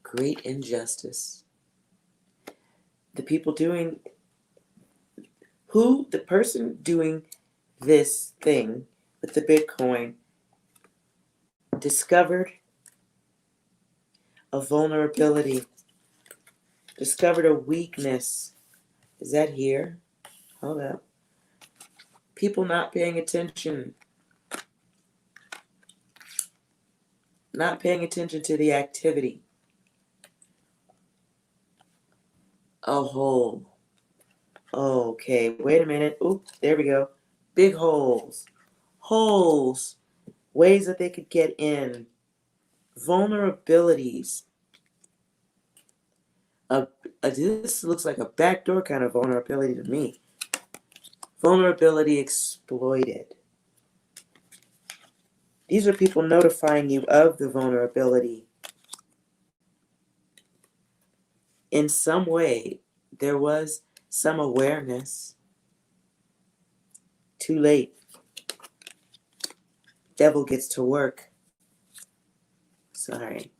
Great injustice. The people doing, the person doing this thing with the Bitcoin discovered a vulnerability, discovered a weakness. Is that here? Hold up. People not paying attention. Not paying attention to the activity. A hole. Okay, wait a minute. Oop, there we go. Big holes. Holes. Ways that they could get in. Vulnerabilities. This looks like a backdoor kind of vulnerability to me. Vulnerability exploited. These are people notifying you of the vulnerability. In some way, there was some awareness. Too late. Devil gets to work. Sorry.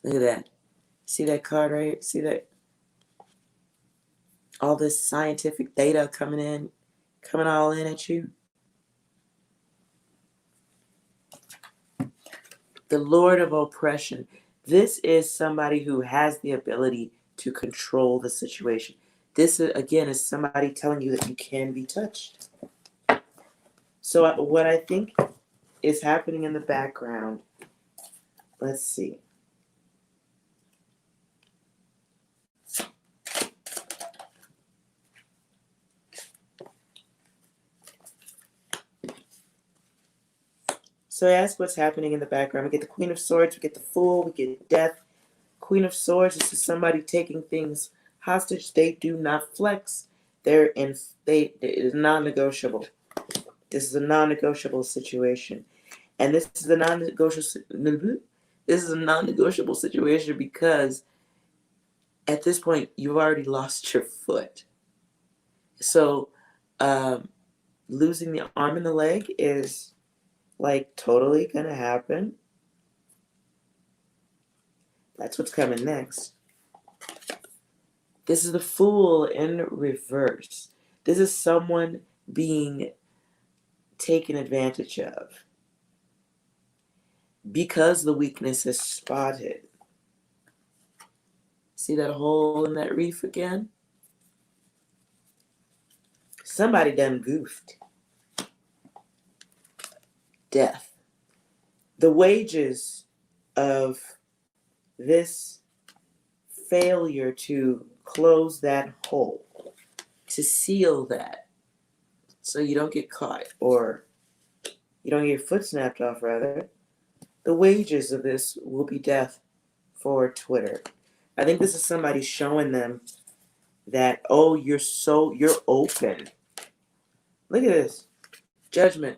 Look at that. See that card right here? See that? All this scientific data coming all in at you. The Lord of Oppression. This is somebody who has the ability to control the situation. This, again, is somebody telling you that you can be touched. So what I think is happening in the background? Let's see. So I ask what's happening in the background. We get the Queen of Swords, we get the Fool, we get Death. Queen of Swords, this is somebody taking things hostage. They do not flex. It is non-negotiable. This is a non-negotiable situation. And this is a non-negotiable situation because at this point you've already lost your foot. So losing the arm and the leg is like totally gonna happen. That's what's coming next. This is the Fool in reverse. This is someone being taken advantage of because the weakness is spotted. See that hole in that reef again? Somebody done goofed. Death. The wages of this failure to close that hole, to seal that so you don't get caught or you don't get your foot snapped off, rather, the wages of this will be death for Twitter. I think this is somebody showing them that, oh, you're open. Look at this. Judgment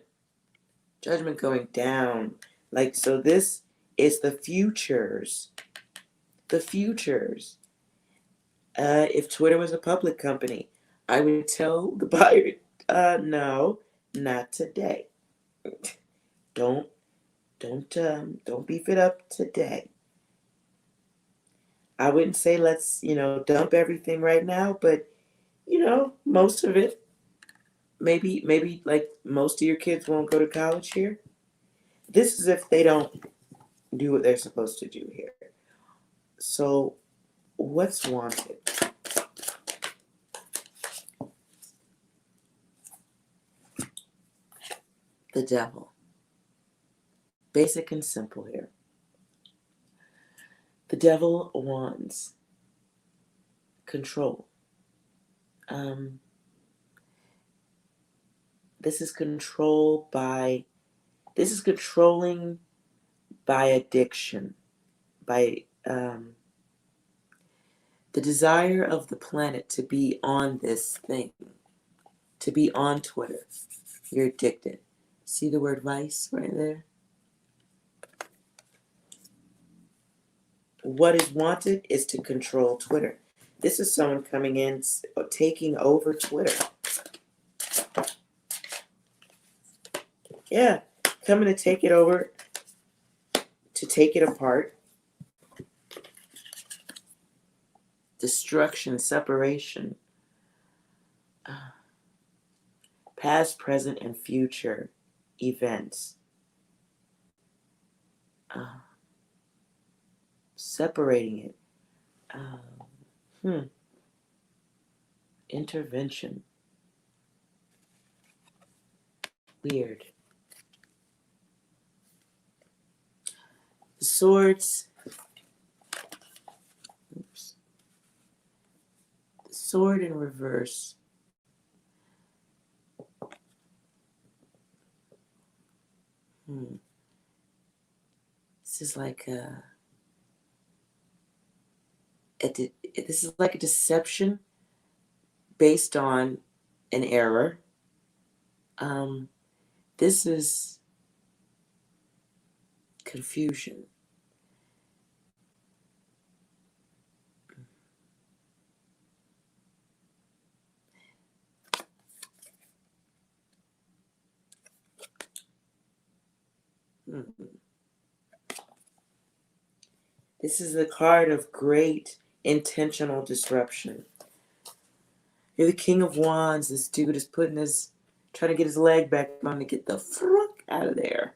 going down. Like, so this is the futures. The futures. If Twitter was a public company, I would tell the buyer, no, not today. Don't beef it up today. I wouldn't say let's, dump everything right now, but most of it. Maybe like most of your kids won't go to college here. This is if they don't do what they're supposed to do here. So, what's wanted? The devil. Basic and simple here. The devil wants control. This is controlling by addiction, by the desire of the planet to be on this thing, to be on Twitter. You're addicted. See the word vice right there? What is wanted is to control Twitter. This is someone coming in, taking over Twitter. Yeah, coming to take it over, to take it apart. Destruction, separation. Past, present, and future events. Separating it. Intervention. Weird. The swords. Oops. The sword in reverse. This is like this is like a deception based on an error. This is confusion. This is the card of great intentional disruption. You're the King of Wands. This dude is trying to get his leg back on to get the fuck out of there.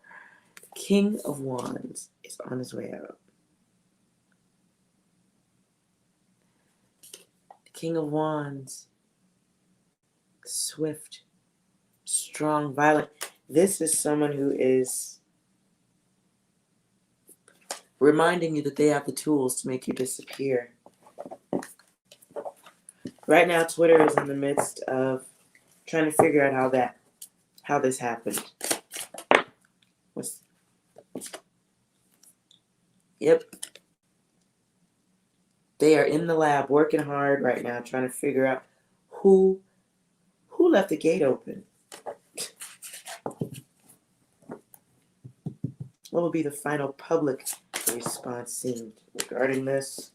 King of Wands is on his way out. The King of Wands. Swift, strong, violent. This is someone who is reminding you that they have the tools to make you disappear. Right now, Twitter is in the midst of trying to figure out how this happened. Yep. They are in the lab working hard right now, trying to figure out who left the gate open. What will be the final public response seen regarding this?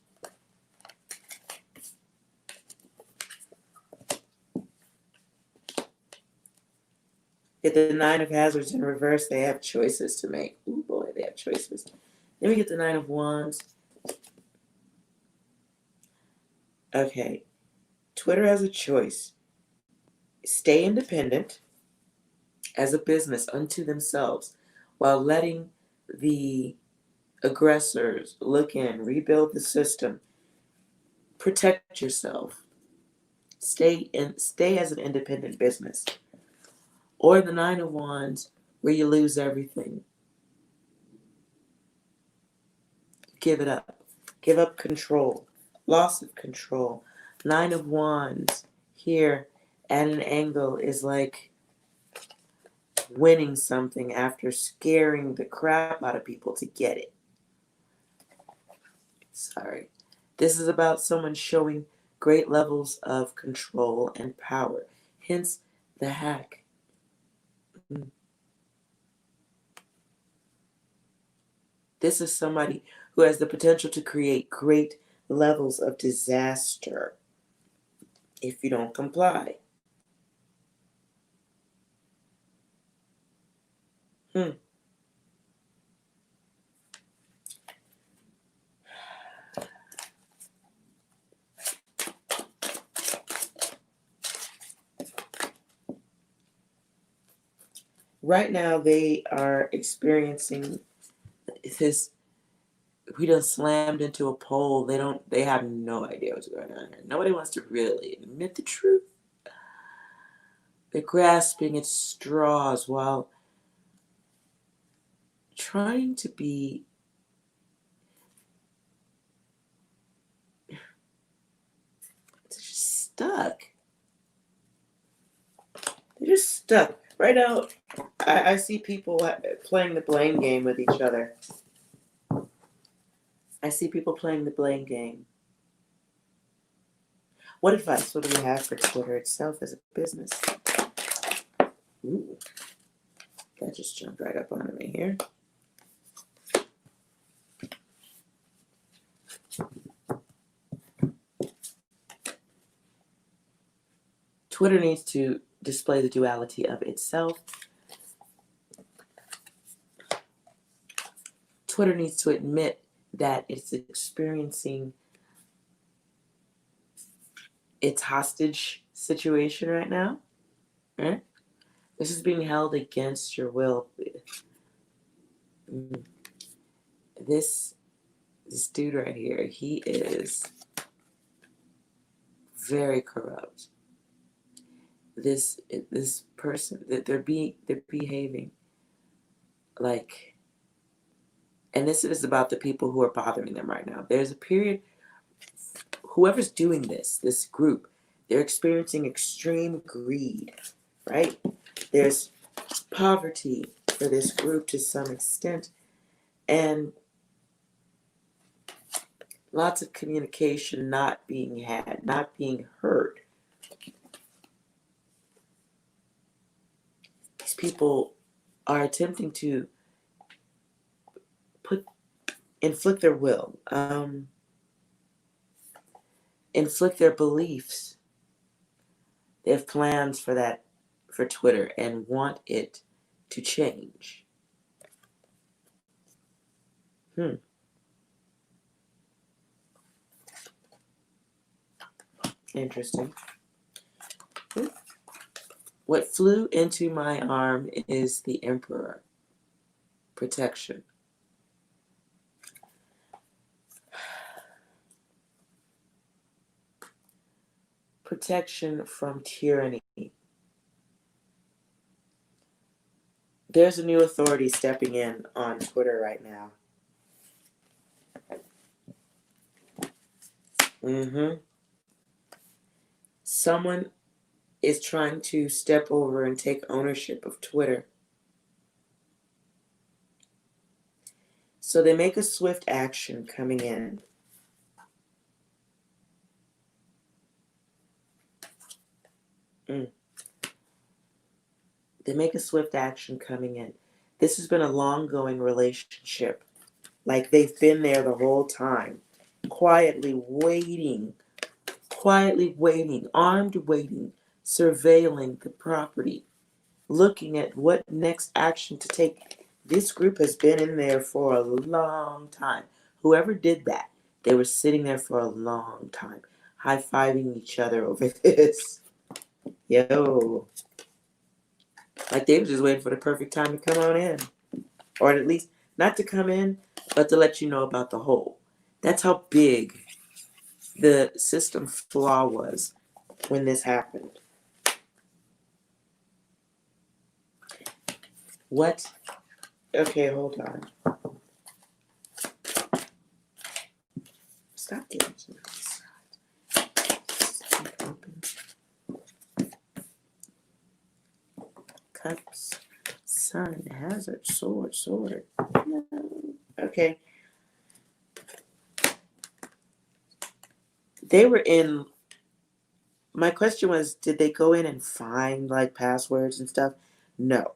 Get the 9 of hazards in reverse. They have choices to make. Ooh boy, they have choices. Then we get the 9 of wands. Okay. Twitter has a choice. Stay independent as a business unto themselves while letting the aggressors look in, rebuild the system, protect yourself, stay as an independent business. Or the 9 of wands where you lose everything. Give it up. Give up control. Loss of control. 9 of wands here at an angle is like winning something after scaring the crap out of people to get it. Sorry. This is about someone showing great levels of control and power. Hence the hack. This is somebody who has the potential to create great levels of disaster if you don't comply. Right now they are experiencing this. We done slammed into a pole. They have no idea what's going on here. Nobody wants to really admit the truth. They're grasping at straws while trying to be just stuck. They're just stuck. Right now, I see people playing the blame game with each other. I see people playing the blame game. What advice would we have for Twitter itself as a business? Ooh, that just jumped right up onto me here. Twitter needs to display the duality of itself. Twitter needs to admit that it's experiencing its hostage situation right now. Right? This is being held against your will. This dude right here, he is very corrupt. This person, they're behaving like, and this is about the people who are bothering them right now. There's a period, whoever's doing this group, they're experiencing extreme greed, right? There's poverty for this group to some extent, and lots of communication not being had, not being heard. These people are attempting to inflict their will, inflict their beliefs. They have plans for that, for Twitter, and want it to change. Interesting. What flew into my arm is the Emperor. Protection. Protection from tyranny. There's a new authority stepping in on Twitter right now. Mm-hmm. Someone is trying to step over and take ownership of Twitter. So they make a swift action coming in. They make a swift action coming in. This has been a long-going relationship. Like they've been there the whole time, quietly waiting, armed waiting, surveilling the property, looking at what next action to take. This group has been in there for a long time. Whoever did that, they were sitting there for a long time, high-fiving each other over this. Yo. Like they were just waiting for the perfect time to come on in. Or at least not to come in, but to let you know about the hole. That's how big the system flaw was when this happened. What? Okay, hold on. Stop getting to this side. Open. Cups. Sun. Hazard. Sword. No. Okay. They were in. My question was, did they go in and find like passwords and stuff? No.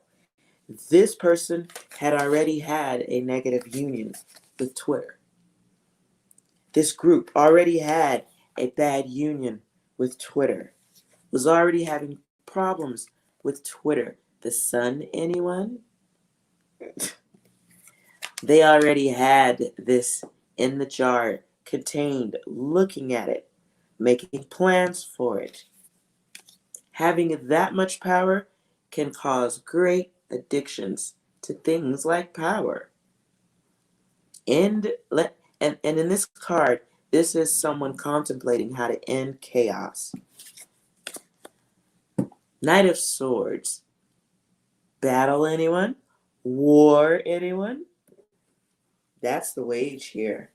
This person had already had a negative union with Twitter. This group already had a bad union with Twitter, was already having problems with Twitter. The Sun, anyone? They already had this in the jar, contained, looking at it, making plans for it. Having that much power can cause great addictions to things like power. And in this card, this is someone contemplating how to end chaos. Knight of Swords. Battle anyone? War anyone? That's the wage here.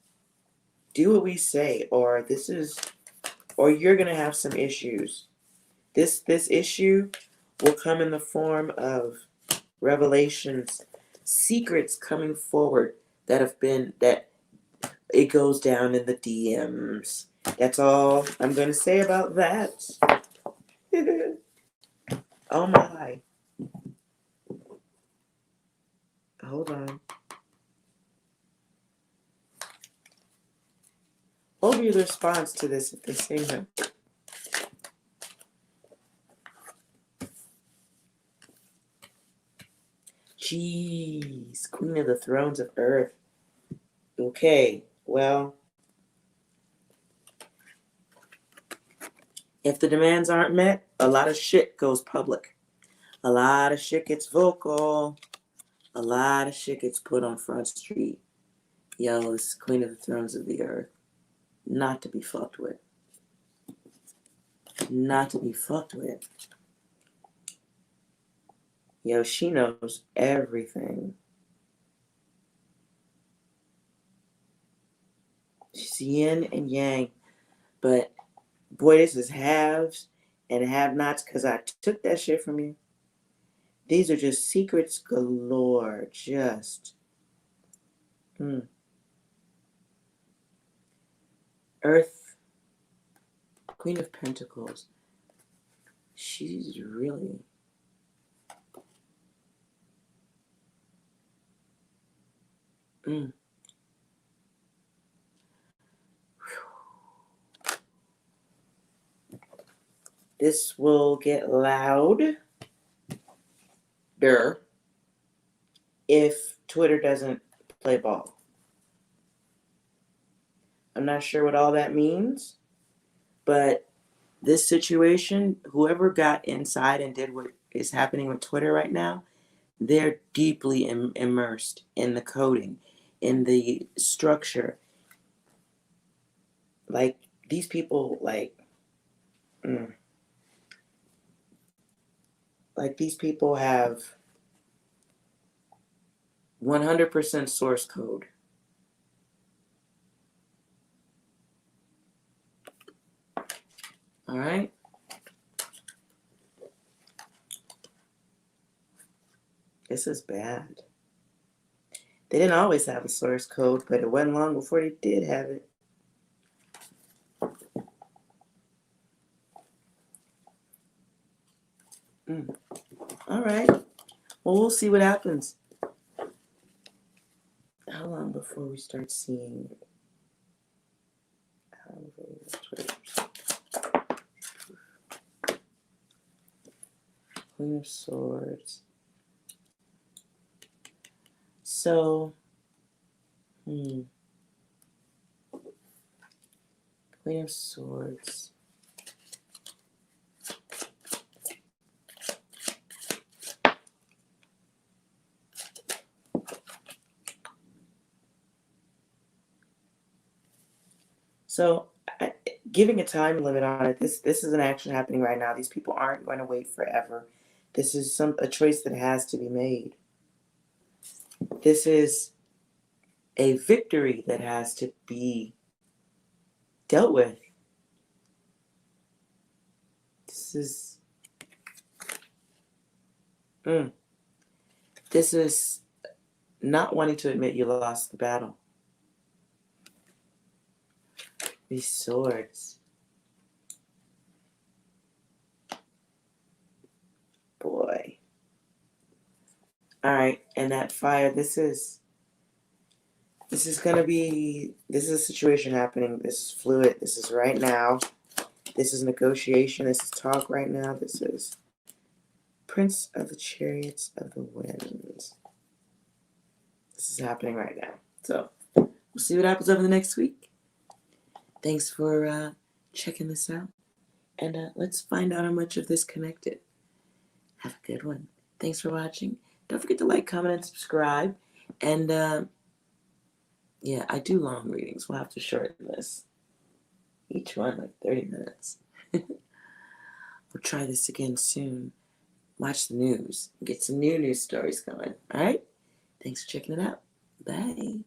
Do what we say, or you're gonna have some issues. This issue will come in the form of revelations, secrets coming forward that it goes down in the DMs. That's all I'm gonna say about that. Oh my. Hold on. What will be the response to this if they sing him? Jeez, Queen of the Thrones of Earth. Okay, well, if the demands aren't met, a lot of shit goes public. A lot of shit gets vocal. A lot of shit gets put on Front Street. Yo, this is Queen of the Thrones of the Earth. Not to be fucked with. Not to be fucked with. Yo, she knows everything. She's yin and yang. But, boy, this is haves and have-nots because I took that shit from you. These are just secrets galore. Just. Earth, Queen of Pentacles. She's really... This will get louder if Twitter doesn't play ball. I'm not sure what all that means, but this situation, whoever got inside and did what is happening with Twitter right now, they're deeply immersed in the coding, in the structure. Like, these people, these people have 100% source code. All right. This is bad. They didn't always have a source code, but it wasn't long before they did have it. All right. Well, we'll see what happens. How long before we start seeing? Queen of Swords. So, Queen of Swords. So, giving a time limit on it. This is an action happening right now. These people aren't going to wait forever. This is a choice that has to be made. This is a victory that has to be dealt with. This is this is not wanting to admit you lost the battle. These swords. Boy. All right, and that fire, this is going to be, this is a situation happening. This is fluid. This is right now. This is negotiation. This is talk right now. This is Prince of the Chariots of the Winds. This is happening right now. So we'll see what happens over the next week. Thanks for checking this out. And let's find out how much of this connected. Have a good one. Thanks for watching. Don't forget to like, comment, and subscribe. And yeah, I do long readings. We'll have to shorten this. Each one like 30 minutes. We'll try this again soon. Watch the news. Get some new news stories going. All right? Thanks for checking it out. Bye.